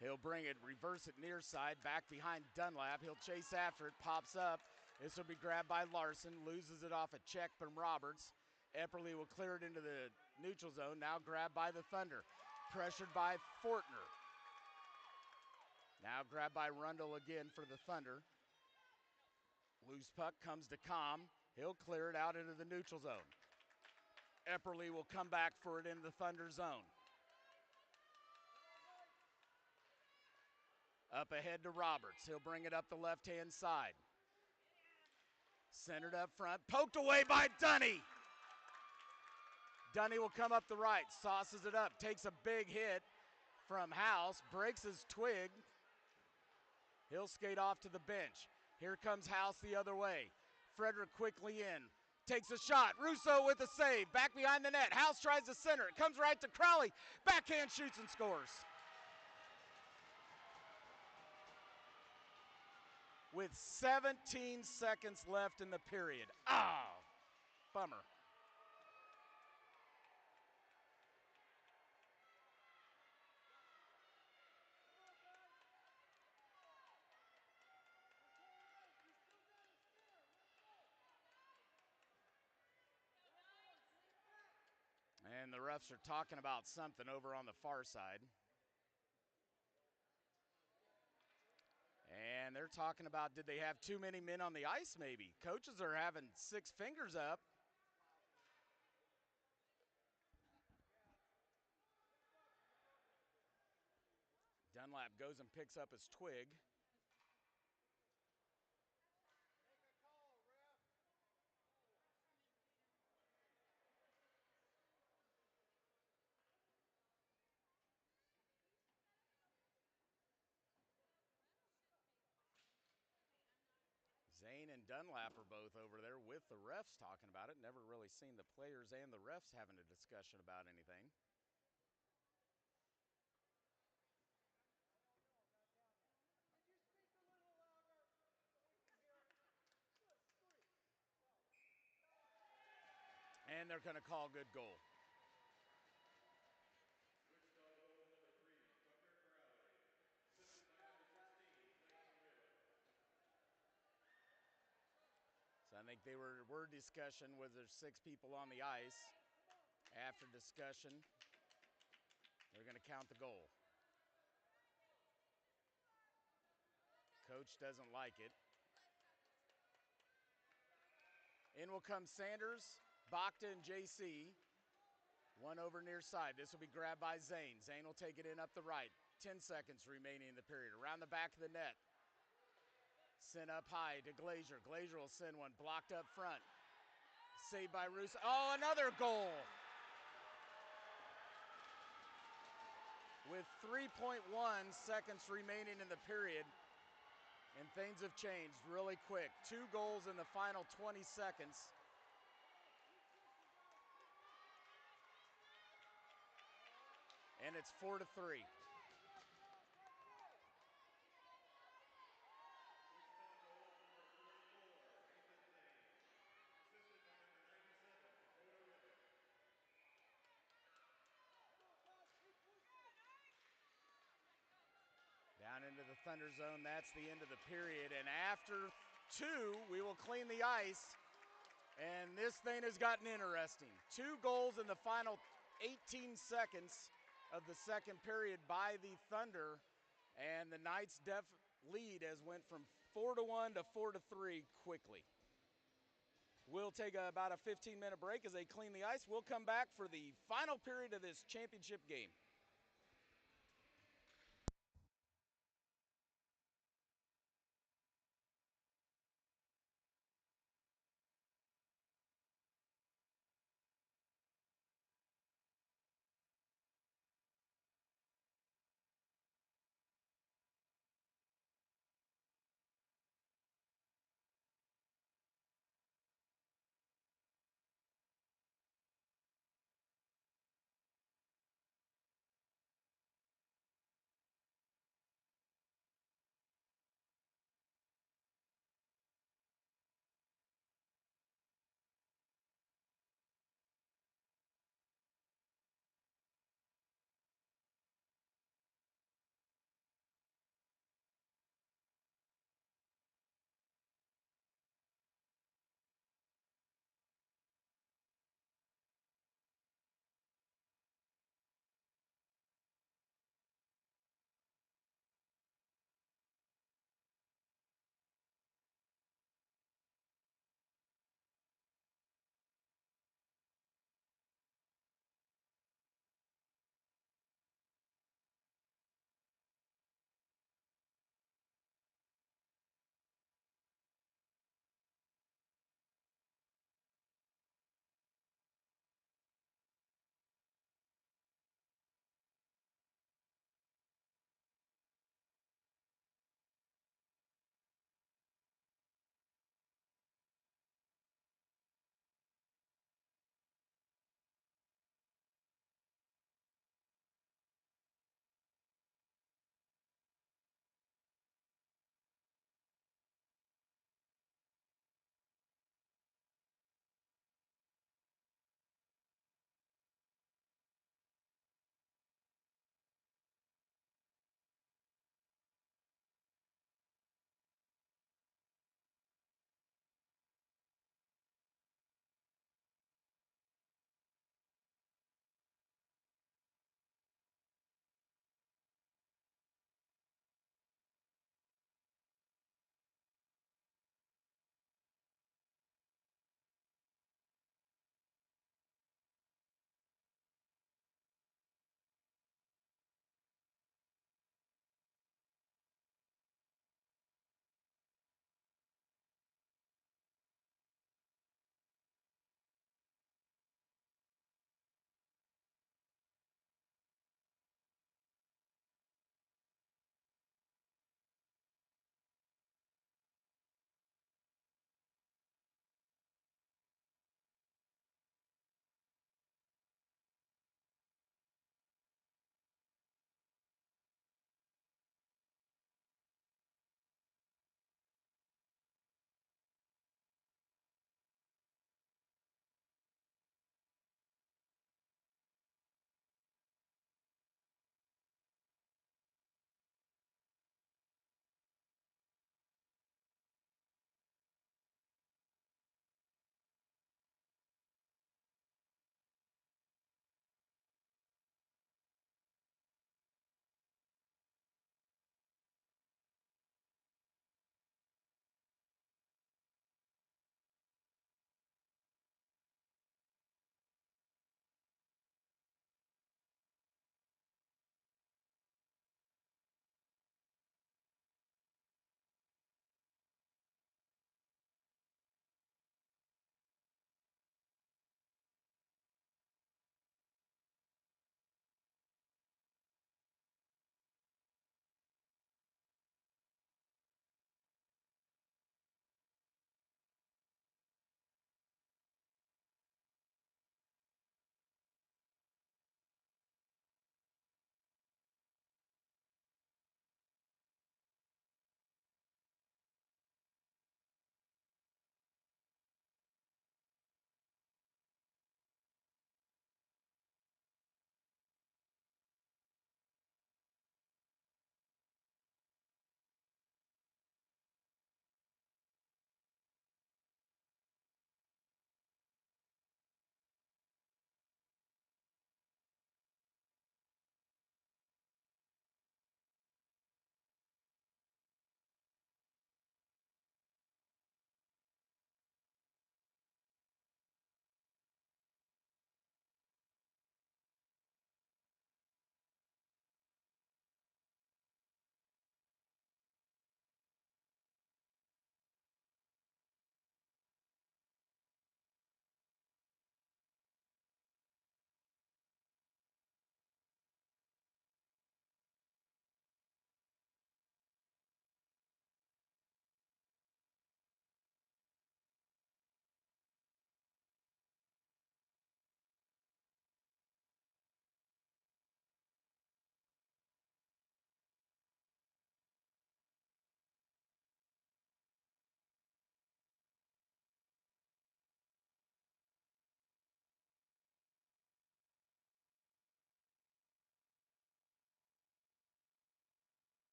He'll bring it, reverse it near side, back behind Dunlap. He'll chase after it, pops up. This will be grabbed by Larson, loses it off a check from Roberts. Epperly will clear it into the neutral zone, now grabbed by the Thunder. Pressured by Fortner. Now grabbed by Rundle again for the Thunder. Loose puck comes to Com. He'll clear it out into the neutral zone. Epperly will come back for it in the Thunder zone. Up ahead to Roberts. He'll bring it up the left-hand side. Centered up front, poked away by Dunny. Dunny will come up the right, sauces it up, takes a big hit from House, breaks his twig. He'll skate off to the bench. Here comes House the other way. Frederick quickly in, takes a shot. Russo with a save, back behind the net. House tries to center it, comes right to Crowley. Backhand shoots and scores. with 17 seconds left in the period. Ah, bummer. And the refs are talking about something over on the far side. And they're talking about, did they have too many men on the ice maybe? Coaches are having 6 fingers up. Dunlap goes and picks up his twig. Zane and Dunlap are both over there with the refs talking about it. Never really seen the players and the refs having a discussion about anything. And they're going to call good goal. So I think they were discussion was there's 6 people on the ice. After discussion, they're going to count the goal. Coach doesn't like it. In will come Sanders, Bacta, and JC. One over near side. This will be grabbed by Zane. Zane will take it in up the right. 10 seconds remaining in the period. Around the back of the net. Sent up high to Glazier. Glazier will send one. Blocked up front. Saved by Russo. Oh, another goal. With 3.1 seconds remaining in the period. And things have changed really quick. 2 goals in the final 20 seconds. And it's 4-3. Down into the Thunder zone, that's the end of the period. And after 2, we will clean the ice. And this thing has gotten interesting. 2 goals in the final 18 seconds of the second period by the Thunder. And the Knights' lead has went from 4-1 to 4-3 quickly. We'll take about a 15-minute break as they clean the ice. We'll come back for the final period of this championship game.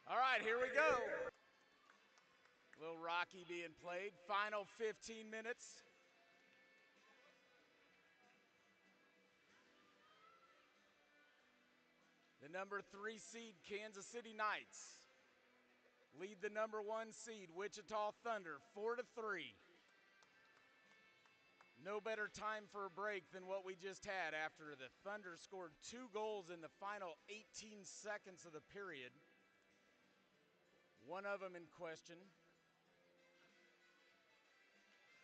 All right, here we go. Little Rocky being played. Final 15 minutes. The number 3 seed Kansas City Knights lead the number 1 seed Wichita Thunder 4-3. No better time for a break than what we just had after the Thunder scored 2 goals in the final 18 seconds of the period. One of them in question.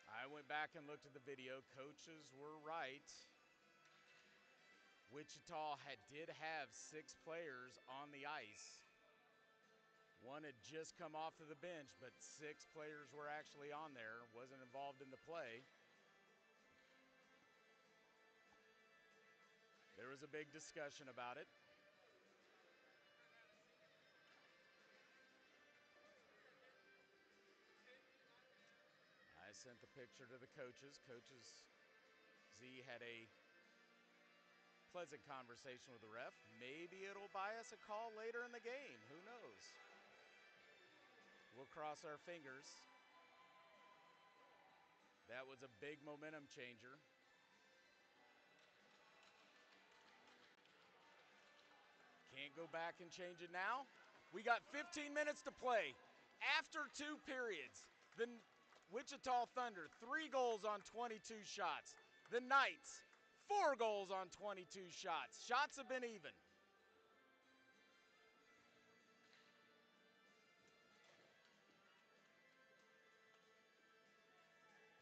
I went back and looked at the video. Coaches were right. Wichita did have 6 players on the ice. One had just come off of the bench, but 6 players were actually on there, wasn't involved in the play. There was a big discussion about it. I sent the picture to the coaches. Coaches Z had a pleasant conversation with the ref. Maybe it'll buy us a call later in the game. Who knows? We'll cross our fingers. That was a big momentum changer. Can't go back and change it now. We got 15 minutes to play. After 2 periods, the Wichita Thunder, 3 goals on 22 shots. The Knights, 4 goals on 22 shots. Shots have been even.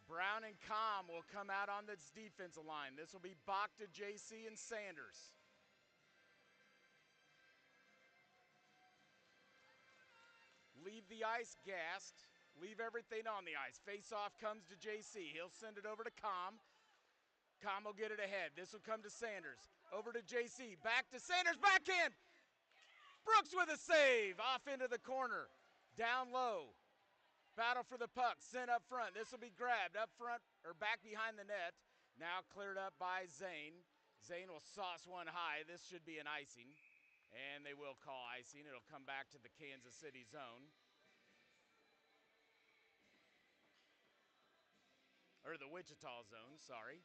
Brown and Com will come out on this defensive line. This will be Bachta, JC, and Sanders. Leave the ice gassed. Leave everything on the ice. Face-off comes to JC. He'll send it over to Com. Com will get it ahead. This will come to Sanders. Over to JC. Back to Sanders. Backhand. Brooks with a save. Off into the corner. Down low. Battle for the puck. Sent up front. This will be grabbed up front or back behind the net. Now cleared up by Zane. Zane will sauce one high. This should be an icing. And they will call icing. It'll come back to the Kansas City zone. Or the Wichita zone, sorry.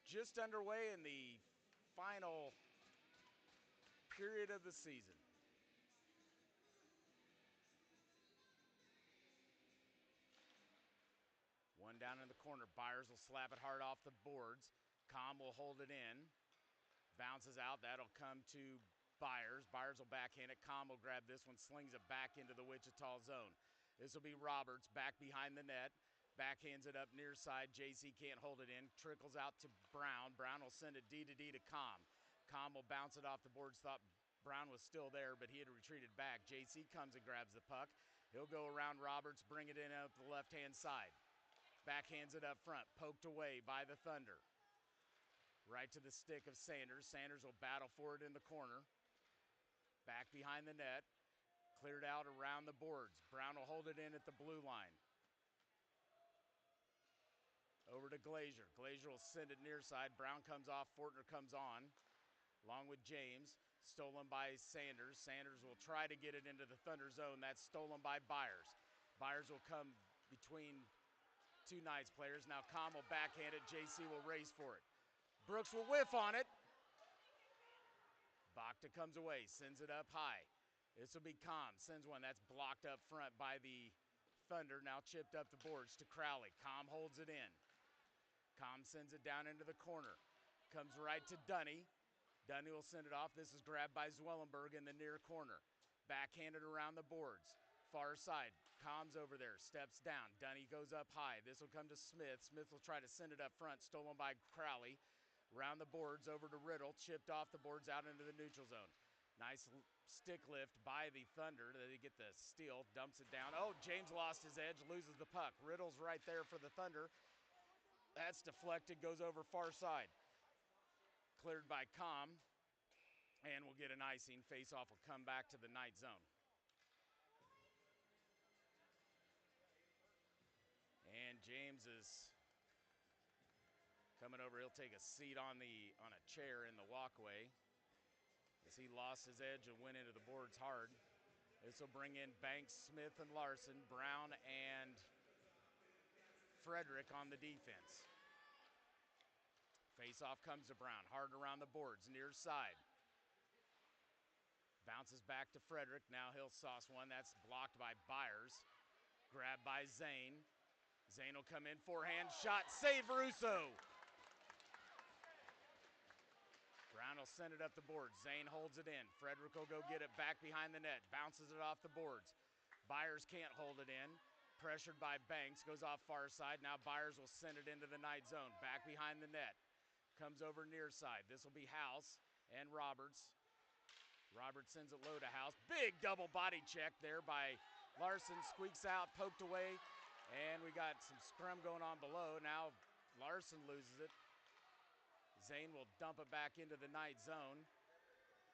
Just underway in the final period of the season. One down in the corner. Byers will slap it hard off the boards. Com will hold it in. Bounces out. That'll come to Byers. Byers will backhand it. Com will grab this one, slings it back into the Wichita zone. This will be Roberts back behind the net. Backhands it up near side. JC can't hold it in. Trickles out to Brown. Brown will send it D to D to Com. Com will bounce it off the boards. Thought Brown was still there, but he had retreated back. JC comes and grabs the puck. He'll go around Roberts, bring it in out the left-hand side. Backhands it up front. Poked away by the Thunder. Right to the stick of Sanders. Sanders will battle for it in the corner. Back behind the net. Cleared out around the boards. Brown will hold it in at the blue line. Over to Glazier. Glazier will send it near side. Brown comes off. Fortner comes on. Along with James. Stolen by Sanders. Sanders will try to get it into the Thunder zone. That's stolen by Byers. Byers will come between 2 Knights players. Now Com will backhand it. JC will race for it. Brooks will whiff on it. Bachta comes away. Sends it up high. This will be Com. Sends one. That's blocked up front by the Thunder. Now chipped up the boards to Crowley. Com holds it in. Com sends it down into the corner. Comes right to Dunny. Dunny will send it off. This is grabbed by Zwellenberg in the near corner. Backhanded around the boards. Far side. Com's over there. Steps down. Dunny goes up high. This will come to Smith. Smith will try to send it up front. Stolen by Crowley. Around the boards over to Riddle. Chipped off the boards out into the neutral zone. Nice stick lift by the Thunder. They get the steal. Dumps it down. Oh, James lost his edge. Loses the puck. Riddle's right there for the Thunder. That's deflected, goes over far side. Cleared by Com, and we'll get an icing. Face-off will come back to the Knight zone. And James is coming over. He'll take a seat on a chair in the walkway. as he lost his edge and went into the boards hard. This will bring in Banks, Smith, and Larson, Brown, and Frederick on the defense. Face-off comes to Brown, hard around the boards, near side. Bounces back to Frederick, now he'll sauce one, that's blocked by Byers. Grabbed by Zane. Zane will come in, forehand shot, save Russo. Brown will send it up the board. Zane holds it in. Frederick will go get it back behind the net. Bounces it off the boards. Byers can't hold it in. Pressured by Banks. Goes off far side. Now Byers will send it into the night zone. Back behind the net. Comes over near side. This will be House and Roberts. Roberts sends it low to House. Big double body check there by Larson. Squeaks out, poked away. And we got some scrum going on below. Now Larson loses it. Zane will dump it back into the night zone.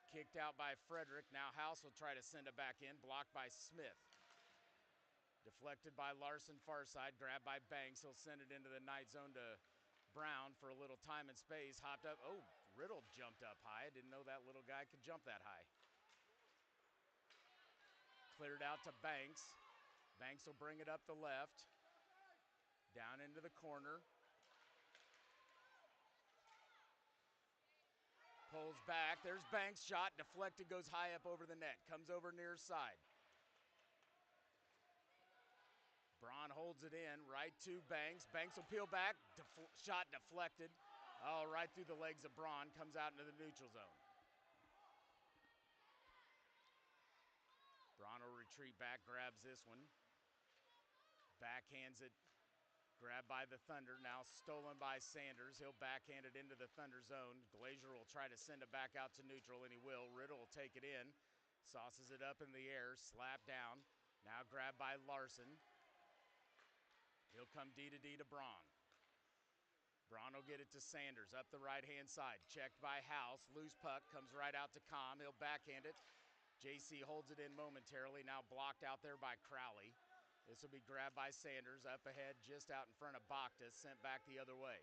Kicked out by Frederick. Now House will try to send it back in. Blocked by Smith. Deflected by Larson far side. Grabbed by Banks. He'll send it into the night zone to Brown for a little time and space. Hopped up. Oh, Riddle jumped up high. I didn't know that little guy could jump that high. Cleared out to Banks. Banks will bring it up the left. Down into the corner. Pulls back. There's Banks' shot. Deflected, goes high up over the net. Comes over near side. Braun holds it in right to Banks. Banks will peel back. Shot deflected. Oh, right through the legs of Braun. Comes out into the neutral zone. Braun will retreat back. Grabs this one. Backhands it. Grabbed by the Thunder, now stolen by Sanders. He'll backhand it into the Thunder zone. Glazier will try to send it back out to neutral, and he will. Riddle will take it in. Sauces it up in the air, slap down. Now grabbed by Larson. He'll come D to Braun. Braun will get it to Sanders up the right-hand side. Checked by House. Loose puck, comes right out to Com. He'll backhand it. JC holds it in momentarily, now blocked out there by Crowley. This will be grabbed by Sanders, up ahead, just out in front of Bacta, sent back the other way.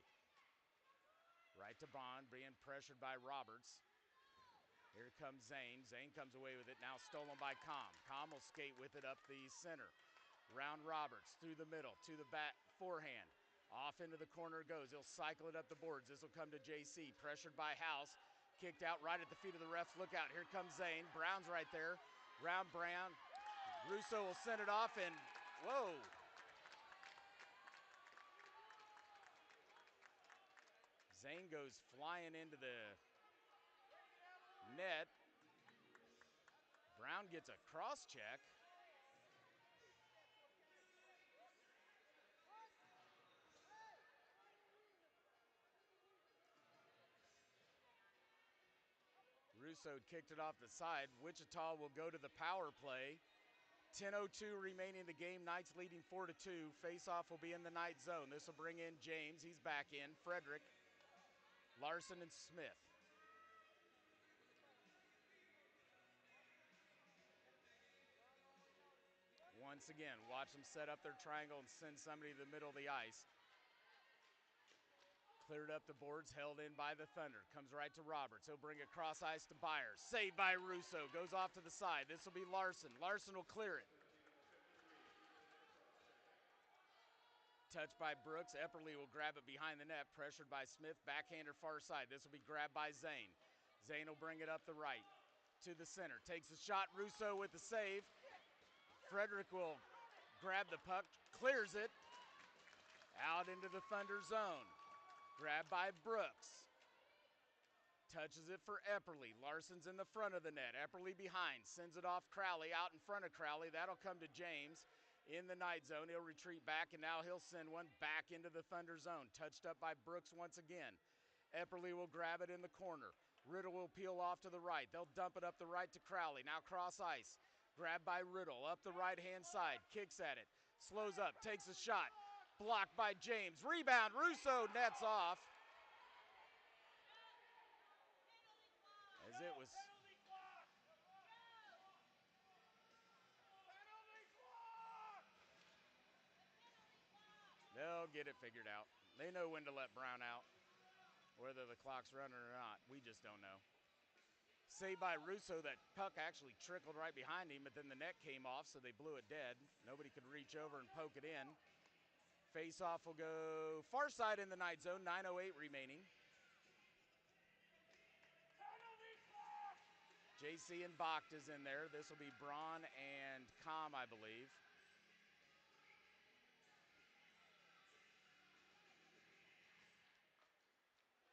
Right to Bond, being pressured by Roberts. Here comes Zane. Zane comes away with it, now stolen by Com. Com will skate with it up the center. Round Roberts, through the middle, to the back, forehand. Off into the corner it goes. He'll cycle it up the boards. This will come to JC, pressured by House. Kicked out right at the feet of the refs. Look out, here comes Zane. Brown's right there. Round Brown. Russo will send it off and whoa. Zane goes flying into the net. Brown gets a cross check. Russo kicked it off the side. Wichita will go to the power play. 10:02 remaining in the game. Knights leading 4-2. Face-off will be in the night zone. This will bring in James. He's back in. Frederick, Larson, and Smith. Once again, watch them set up their triangle and send somebody to the middle of the ice. Cleared up the boards, held in by the Thunder. Comes right to Roberts. He'll bring it cross ice to Byers. Saved by Russo. Goes off to the side. This will be Larson. Larson will clear it. Touched by Brooks. Epperly will grab it behind the net. Pressured by Smith. Backhander far side. This will be grabbed by Zane. Zane will bring it up the right to the center. Takes a shot. Russo with the save. Frederick will grab the puck. Clears it. Out into the Thunder zone. Grabbed by Brooks. Touches it for Epperly. Larson's in the front of the net. Epperly behind. Sends it off Crowley. Out in front of Crowley. That'll come to James in the night zone. He'll retreat back, and now he'll send one back into the Thunder zone. Touched up by Brooks once again. Epperly will grab it in the corner. Riddle will peel off to the right. They'll dump it up the right to Crowley. Now cross ice. Grabbed by Riddle. Up the right-hand side. Kicks at it. Slows up. Takes a shot. Blocked by James. Rebound. Russo nets off. As it was. They'll get it figured out. They know when to let Brown out. Whether the clock's running or not, we just don't know. Saved by Russo. That puck actually trickled right behind him, but then the net came off, so they blew it dead. Nobody could reach over and poke it in. Face-off will go far side in the night zone, 9:08 remaining. JC and Bacht is in there. This will be Braun and Com, I believe.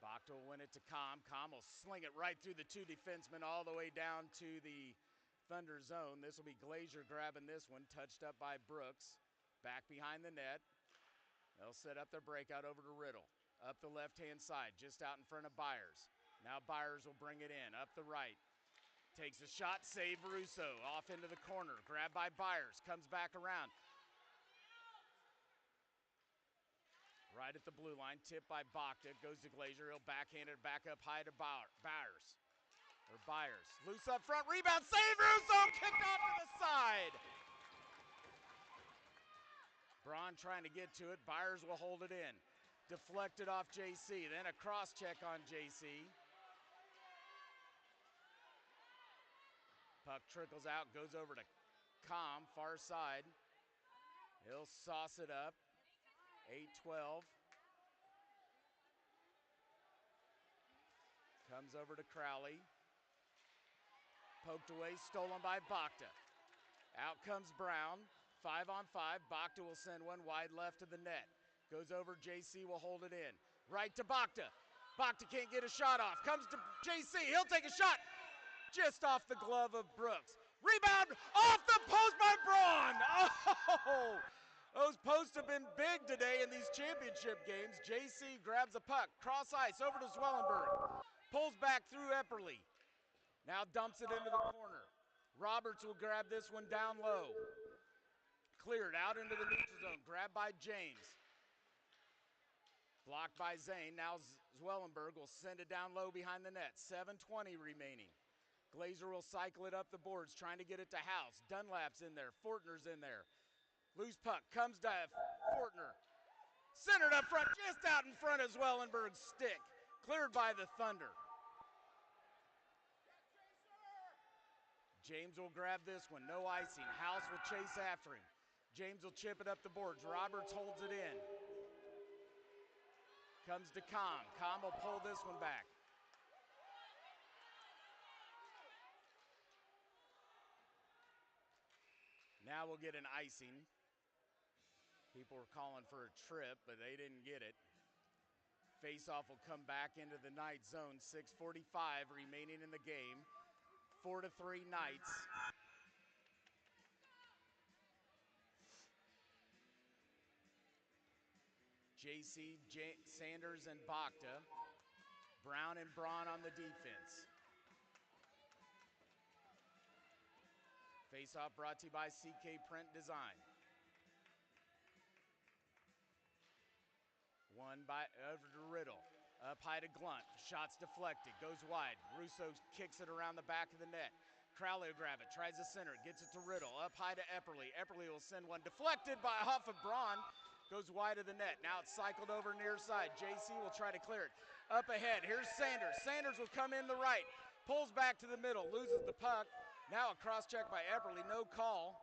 Bacht will win it to Com. Com will sling it right through the two defensemen all the way down to the Thunder zone. This will be Glazier grabbing this one, touched up by Brooks. Back behind the net. They'll set up their breakout over to Riddle. Up the left-hand side, just out in front of Byers. Now Byers will bring it in, up the right. Takes a shot, save Russo, off into the corner. Grabbed by Byers, comes back around. Right at the blue line, tipped by Bacht. Goes to Glazier, he'll backhand it back up high to Byers. Loose up front, rebound, save Russo, kicked off to the side. Braun trying to get to it, Byers will hold it in. Deflected off JC, then a cross check on JC. Puck trickles out, goes over to Com, far side. He'll sauce it up, 8-12. Comes over to Crowley. Poked away, stolen by Bacht. Out comes Brown, 5-on-5. Bacht will send one wide left of the net. Goes over, JC will hold it in. Right to Bacht. Bacht can't get a shot off. Comes to JC, he'll take a shot. Just off the glove of Brooks. Rebound off the post by Braun. Oh, those posts have been big today in these championship games. JC grabs a puck, cross ice over to Zwellenberg. Pulls back through Epperly. Now dumps it into the corner. Roberts will grab this one down low. Cleared out into the neutral zone. Grabbed by James. Blocked by Zane. Now Zwellenberg will send it down low behind the net. 7:20 remaining. Glazier will cycle it up the boards, trying to get it to House. Dunlap's in there. Fortner's in there. Loose puck comes to Fortner. Centered up front, just out in front of Zwellenberg's stick. Cleared by the Thunder. James will grab this one, no icing. House will chase after him. James will chip it up the boards. Roberts holds it in. Comes to Com. Com will pull this one back. Now we'll get an icing. People were calling for a trip, but they didn't get it. Faceoff will come back into the night zone. 6:45 remaining in the game. 4-3 Knights. JC, Sanders, and Bacht. Brown and Braun on the defense. Faceoff brought to you by CK Print Design. One by over to Riddle. Up high to Glunt. Shots deflected. Goes wide. Russo kicks it around the back of the net. Crowley will grab it. Tries to center. Gets it to Riddle. Up high to Epperly. Epperly will send one. Deflected by off of Braun. Goes wide of the net. Now it's cycled over near side. JC will try to clear it. Up ahead. Here's Sanders. Sanders will come in the right. Pulls back to the middle. Loses the puck. Now a cross check by Epperly. No call.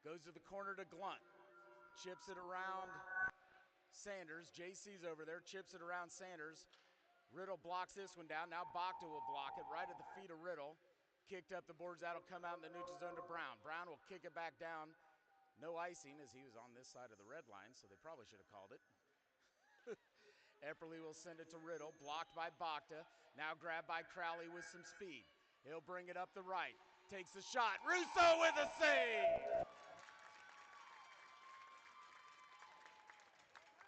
Goes to the corner to Glunt. Chips it around Sanders. JC's over there. Chips it around Sanders. Riddle blocks this one down. Now Bacht will block it right at the feet of Riddle. Kicked up the boards. That'll come out in the neutral zone to Brown. Brown will kick it back down. No icing as he was on this side of the red line, so they probably should have called it. Epperly will send it to Riddle. Blocked by Bacht. Now grabbed by Crowley with some speed. He'll bring it up the right. Takes the shot. Russo with a save!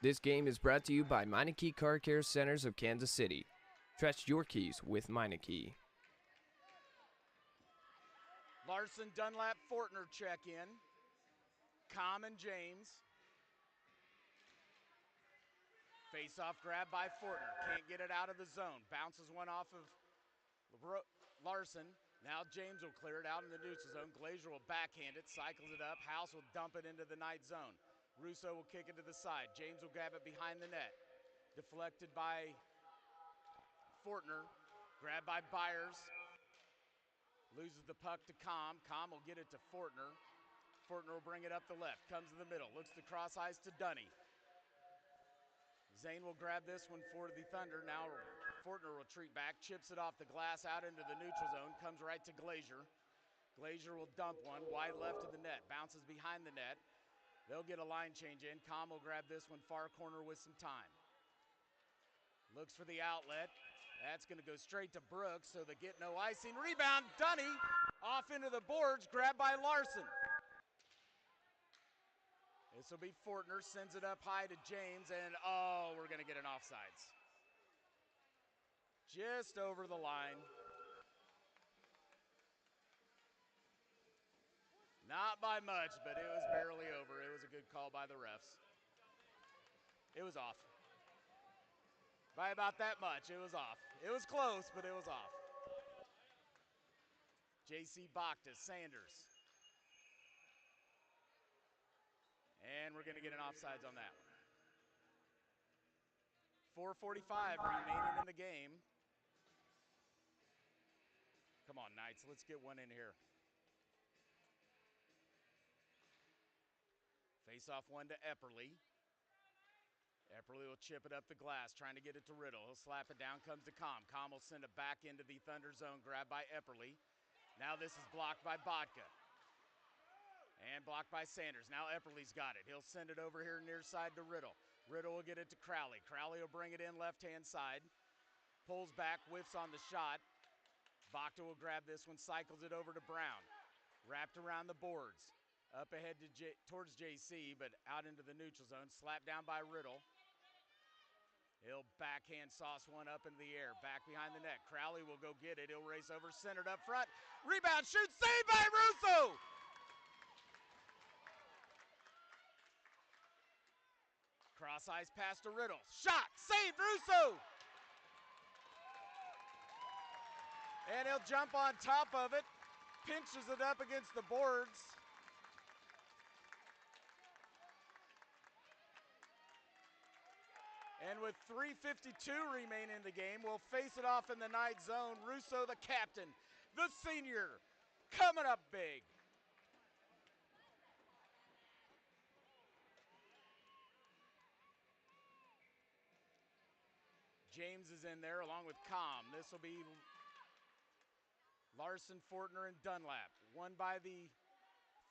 This game is brought to you by Meineke Car Care Centers of Kansas City. Trust your keys with Meineke. Larson, Dunlap, Fortner check in. Com and James. Face-off grab by Fortner. Can't get it out of the zone. Bounces one off of Larson. Now James will clear it out in the neutral zone. Glazier will backhand it, cycles it up. House will dump it into the night zone. Russo will kick it to the side. James will grab it behind the net. Deflected by Fortner. Grabbed by Byers. Loses the puck to Com. Com will get it to Fortner. Fortner will bring it up the left. Comes to the middle. Looks to cross ice to Dunny. Zane will grab this one for the Thunder. Now Fortner will retreat back. Chips it off the glass out into the neutral zone. Comes right to Glazier. Glazier will dump one. Wide left of the net. Bounces behind the net. They'll get a line change in. Com will grab this one far corner with some time. Looks for the outlet. That's going to go straight to Brooks, so they get no icing. Rebound, Dunny off into the boards, grabbed by Larson. This will be Fortner, sends it up high to James, and oh, we're going to get an offsides. Just over the line. Not by much, but it was barely over. It was a good call by the refs. It was off. By about that much, it was off. It was close, but it was off. J.C. Bakhta, Sanders. And we're going to get an offsides on that one. 4:45 remaining in the game. Come on, Knights, let's get one in here. Face off one to Epperly. Epperly will chip it up the glass, trying to get it to Riddle. He'll slap it down, comes to Com. Com will send it back into the Thunder zone, grabbed by Epperly. Now this is blocked by Bodka. And blocked by Sanders. Now Epperly's got it. He'll send it over here near side to Riddle. Riddle will get it to Crowley. Crowley will bring it in left-hand side. Pulls back, whiffs on the shot. Bodka will grab this one, cycles it over to Brown. Wrapped around the boards. Up ahead to towards JC, but out into the neutral zone. Slapped down by Riddle. He'll backhand sauce one up in the air. Back behind the net. Crowley will go get it. He'll race over, centered up front. Rebound, shoot, saved by Russo! Cross ice pass to Riddle. Shot, saved, Russo! And he'll jump on top of it. Pinches it up against the boards. And with 3:52 remaining in the game, we'll face it off in the night zone. Russo, the captain, the senior, coming up big. James is in there along with Com. This will be Larson, Fortner, and Dunlap. One by the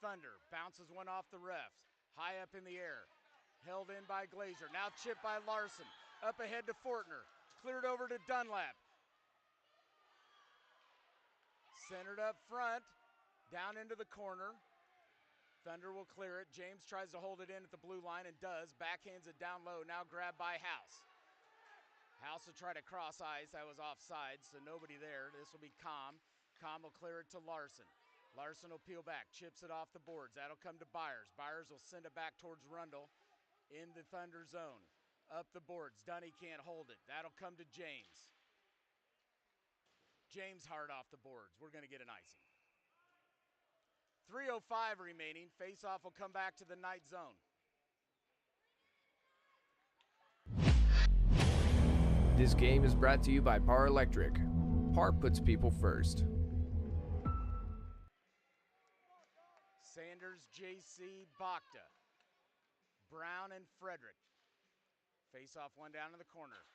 Thunder. Bounces one off the refs. High up in the air. Held in by Glazier. Now chipped by Larson. Up ahead to Fortner. Cleared over to Dunlap. Centered up front. Down into the corner. Thunder will clear it. James tries to hold it in at the blue line and does. Backhands it down low. Now grabbed by House. House will try to cross ice. That was offside, so nobody there. This will be Com. Com will clear it to Larson. Larson will peel back. Chips it off the boards. That'll come to Byers. Byers will send it back towards Rundle in the Thunder zone. Up the boards. Dunny can't hold it. That'll come to James. James hard off the boards. We're going to get an icing. 3:05 remaining. Face-off will come back to the night zone. This game is brought to you by Par Electric. Par puts people first. Sanders, JC, Bakhta. Brown and Frederick. Face off one down in the corner.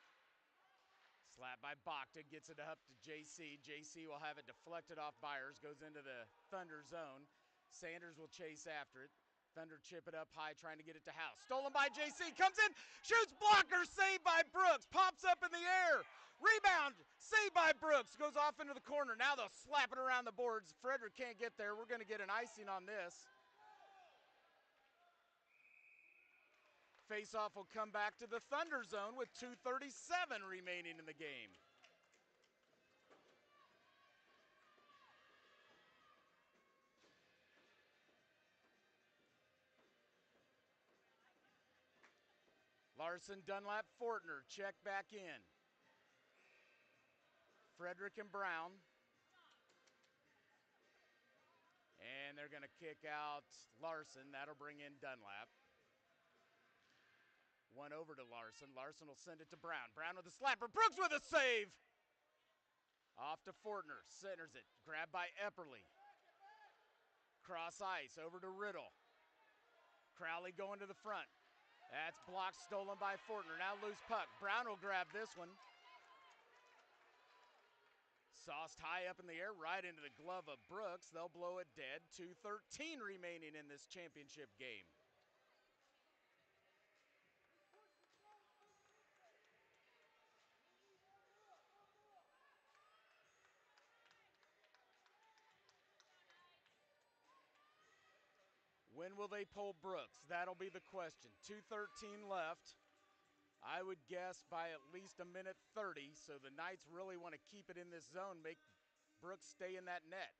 Slap by Bakhta, gets it up to JC. JC will have it deflected off Byers, goes into the Thunder zone. Sanders will chase after it. Thunder chip it up high, trying to get it to House. Stolen by JC, comes in, shoots, blocker, saved by Brooks, pops up in the air. Rebound, saved by Brooks, goes off into the corner. Now they'll slap it around the boards. Frederick can't get there. We're going to get an icing on this. Face-off will come back to the Thunder zone with 2:37 remaining in the game. Larson, Dunlap, Fortner, check back in. Frederick and Brown. And they're going to kick out Larson. That'll bring in Dunlap. One over to Larson. Larson will send it to Brown. Brown with a slapper. Brooks with a save. Off to Fortner, centers it, grabbed by Epperly. Cross ice, over to Riddle. Crowley going to the front. That's blocked, stolen by Fortner. Now loose puck. Brown will grab this one. Sauced high up in the air, right into the glove of Brooks. They'll blow it dead. 2:13 remaining in this championship game. When will they pull Brooks? That'll be the question. 2:13 left. I would guess by at least a minute 30, so the Knights really want to keep it in this zone, make Brooks stay in that net.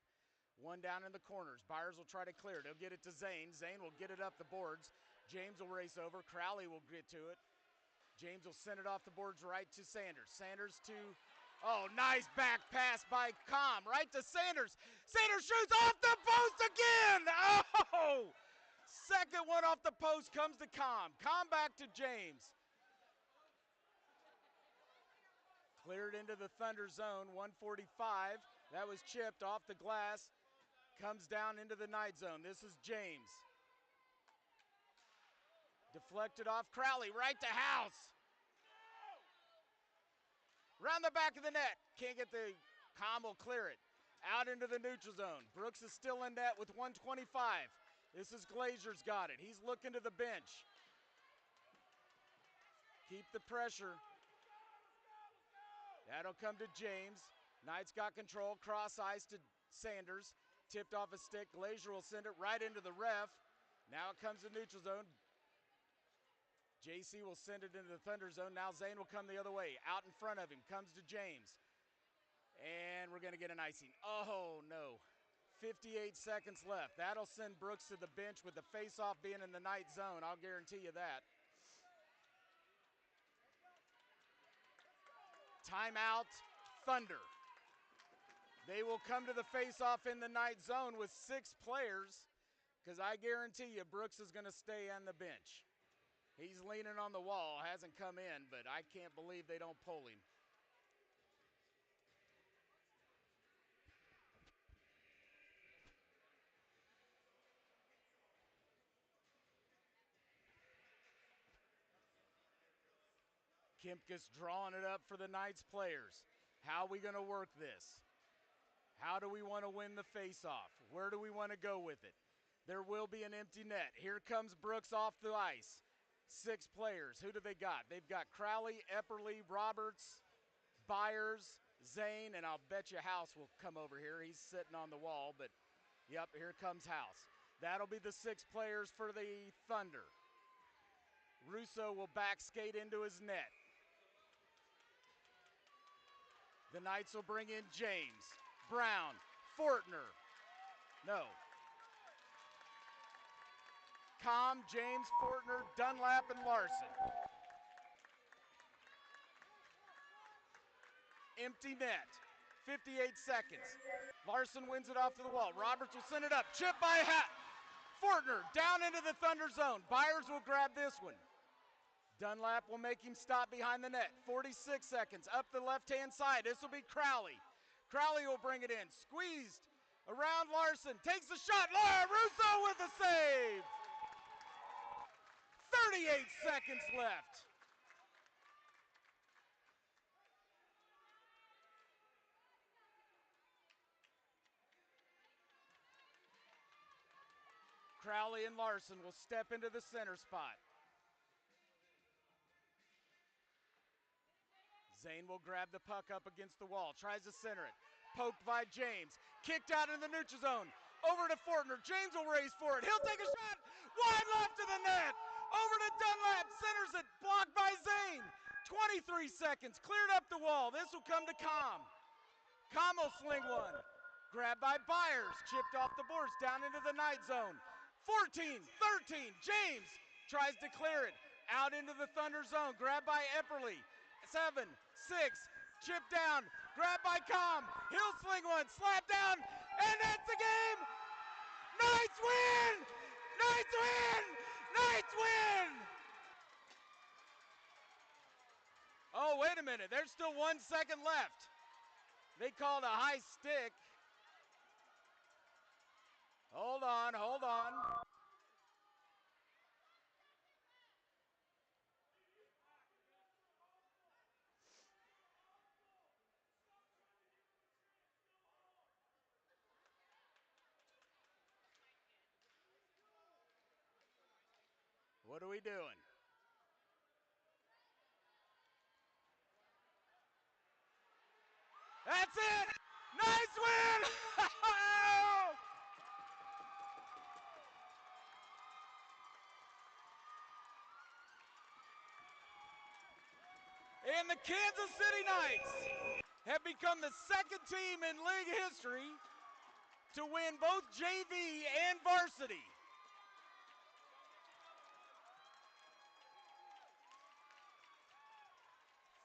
One down in the corners. Byers will try to clear it. He'll get it to Zane. Zane will get it up the boards. James will race over. Crowley will get to it. James will send it off the boards right to Sanders. Sanders to, oh, nice back pass by Com, right to Sanders. Sanders shoots off the post again. Oh! Second one off the post comes to Com. Com back to James. Cleared into the Thunder zone, 145. That was chipped off the glass. Comes down into the Knight zone. This is James. Deflected off Crowley, right to House. Round the back of the net. Can't get the, Com will clear it. Out into the neutral zone. Brooks is still in net with 125. This is Glazer's got it. He's looking to the bench. Keep the pressure. That'll come to James. Knights got control. Cross ice to Sanders. Tipped off a stick. Glazier will send it right into the ref. Now it comes to neutral zone. JC will send it into the Thunder zone. Now Zane will come the other way. Out in front of him. Comes to James. And we're going to get an icing. Oh, no. 58 seconds left. That'll send Brooks to the bench with the faceoff being in the Knight zone. I'll guarantee you that. Timeout, Thunder. They will come to the faceoff in the Knight zone with 6 players, because I guarantee you Brooks is going to stay on the bench. He's leaning on the wall, hasn't come in, but I can't believe they don't pull him. Kempkus drawing it up for the Knights players. How are we going to work this? How do we want to win the faceoff? Where do we want to go with it? There will be an empty net. Here comes Brooks off the ice. 6 players. Who do they got? They've got Crowley, Epperly, Roberts, Byers, Zane, and I'll bet you House will come over here. He's sitting on the wall, but yep, here comes House. That'll be the 6 players for the Thunder. Russo will back skate into his net. The Knights will bring in James, Brown, Fortner. No. Com, James, Fortner, Dunlap, and Larson. Empty net. 58 seconds. Larson wins it off to the wall. Roberts will send it up. Chip by Fortner down into the Thunder zone. Byers will grab this one. Dunlap will make him stop behind the net. 46 seconds. Up the left-hand side. This will be Crowley. Crowley will bring it in. Squeezed around Larson. Takes the shot. Laura Russo with a save. 38 seconds left. Crowley and Larson will step into the center spot. Zane will grab the puck up against the wall. Tries to center it. Poked by James. Kicked out in the neutral zone. Over to Fortner. James will race for it. He'll take a shot. Wide left to the net. Over to Dunlap. Centers it. Blocked by Zane. 23 seconds. Cleared up the wall. This will come to Com. Com will sling one. Grabbed by Byers. Chipped off the boards. Down into the Knight zone. 14, 13. James tries to clear it. Out into the Thunder zone. Grabbed by Epperly. 7, 6. Chip down. Grabbed by Com. He'll sling one. Slap down. And that's the game. Knights win! Knights win! Knights win! Oh, wait a minute. There's still 1 second left. They called a high stick. Hold on, hold on. What are we doing? That's it! Nice win! And the Kansas City Knights have become the second team in league history to win both JV and varsity.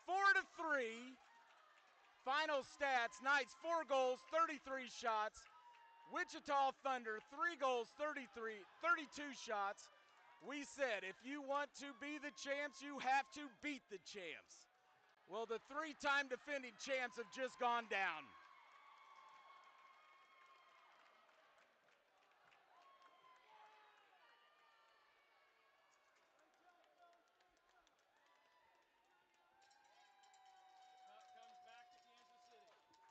Four to three. Final stats, Knights 4 goals, 33 shots. Wichita Thunder 3 goals, 32 shots. We said if you want to be the champs, you have to beat the champs. Well, the 3-time defending champs have just gone down. Comes back to Kansas City.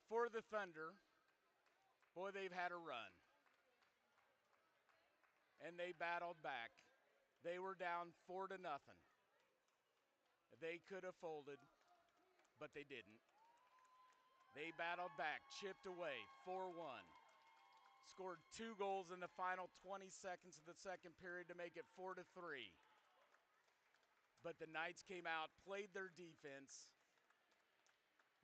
For the Thunder, boy, they've had a run. And they battled back. They were down 4-0. They could have folded, but they didn't. They battled back, chipped away, 4-1. Scored 2 goals in the final 20 seconds of the second period to make it 4-3. But the Knights came out, played their defense.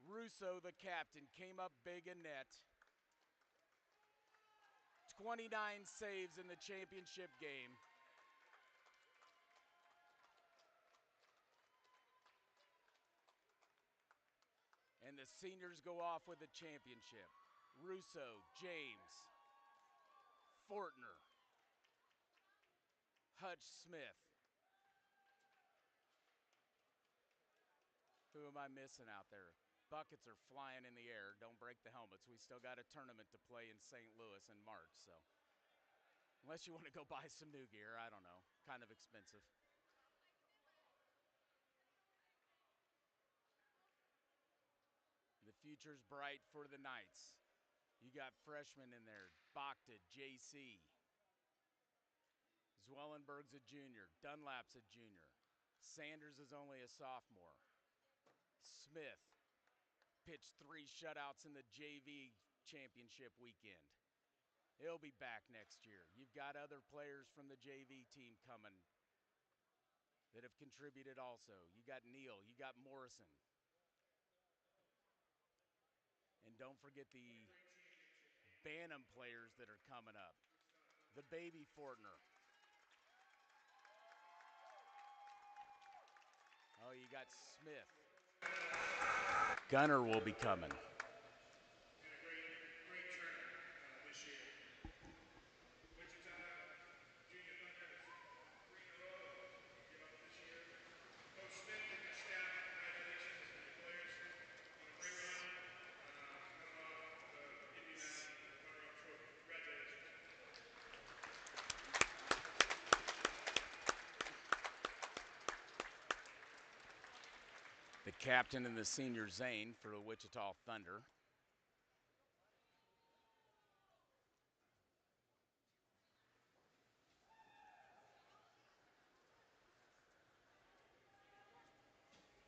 Russo, the captain, came up big in net. 29 saves in the championship game. And the seniors go off with the championship. Russo, James, Fortner, Hutch Smith. Who am I missing out there? Buckets are flying in the air. Don't break the helmets. We still got a tournament to play in St. Louis in March, so unless you want to go buy some new gear, I don't know. Kind of expensive. The future's bright for the Knights. You got freshmen in there. Bakhta, JC. Zwellenberg's a junior. Dunlap's a junior. Sanders is only a sophomore. Smith pitched 3 shutouts in the JV championship weekend. He'll be back next year. You've got other players from the JV team coming that have contributed also. You got Neal, you got Morrison. And don't forget the Bantam players that are coming up. The baby Fortner. Oh, you got Smith. Gunner will be coming. And a great turn this year. Wichita Junior Thunder has won 3 in a row. Give up this year. Coach Smith and your staff, congratulations, and your players on a great run. Coming off the Indiana runner-up trophy. Congratulations. The captain and the senior Zane for the Wichita Thunder.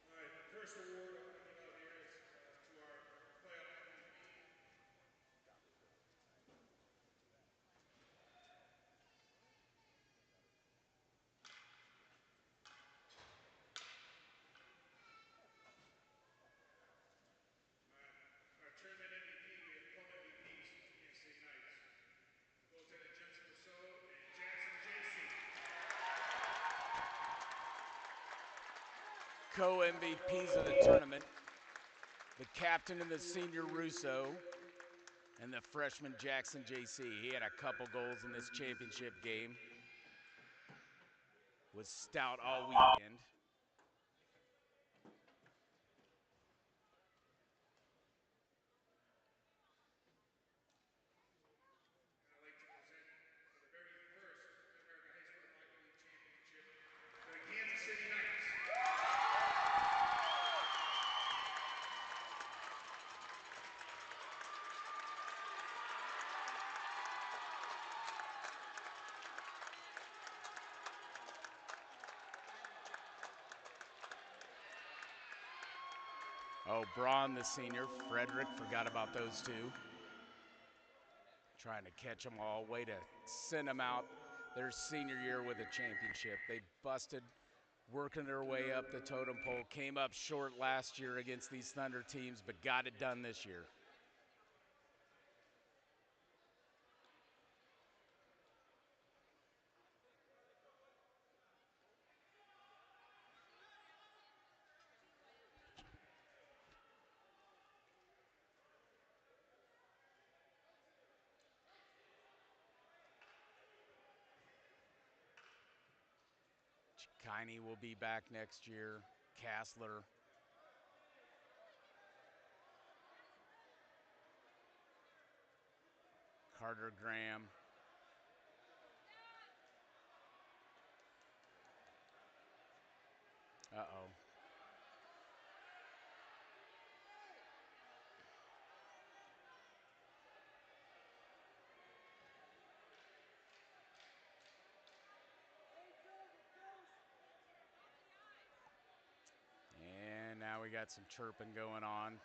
All right, the first award I'm going to give out here is to our playoff MVP. Our tournament MVP, we have co-MVPs for Kansas City Knights. Goaltender Jensen Rousseau and Jackson JC. Co-MVPs of the tournament. The captain and the senior Russo, and the freshman Jackson JC. He had a couple goals in this championship game. was stout all weekend. I'd like to present for the very first American High School Hockey League Championship the Kansas City Knights. Oh, Braun, the senior. Frederick, forgot about those two. Trying to catch them all. Way to send them out their senior year with a championship. They busted, working their way up the totem pole. Came up short last year against these Thunder teams, but got it done this year. Chikine will be back next year. Kassler. Carter Graham. Uh-oh. And now we got some chirping going on.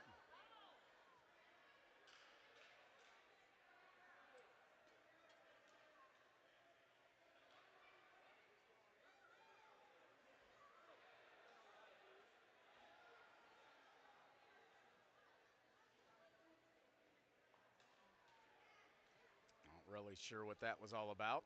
Not really sure what that was all about.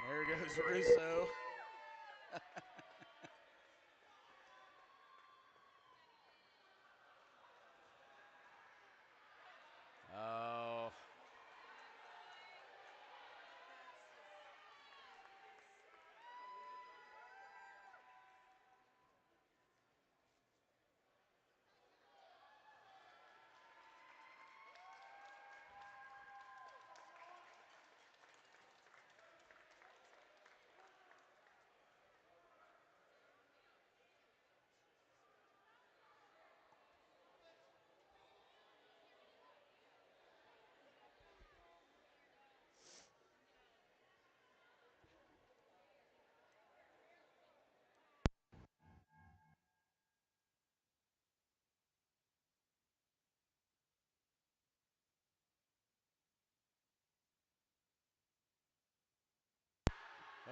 There goes Russo. Oh.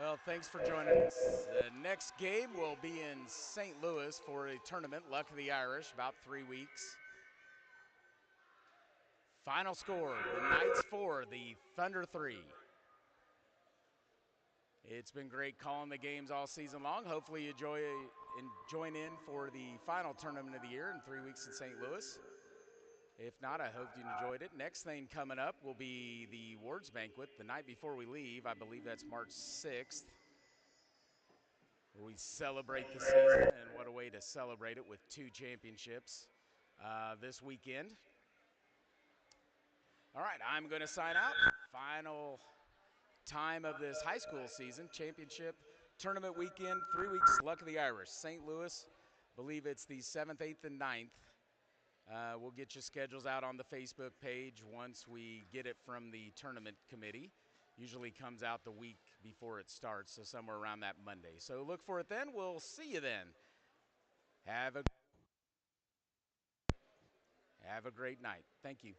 Well, thanks for joining us. The next game will be in St. Louis for a tournament, Luck of the Irish, about 3 weeks. Final score, the Knights 4, the Thunder 3. It's been great calling the games all season long. Hopefully you enjoy and join in for the final tournament of the year in 3 weeks in St. Louis. If not, I hope you enjoyed it. Next thing coming up will be the Awards Banquet the night before we leave. I believe that's March 6th. Where we celebrate the season, and what a way to celebrate it with 2 championships this weekend. All right, I'm going to sign out. Final time of this high school season, championship tournament weekend, 3 weeks, Luck of the Irish, St. Louis. Believe it's the 7th, 8th, and 9th. We'll get your schedules out on the Facebook page once we get it from the tournament committee. Usually comes out the week before it starts, so somewhere around that Monday. So look for it then. We'll see you then. Have a great night. Thank you.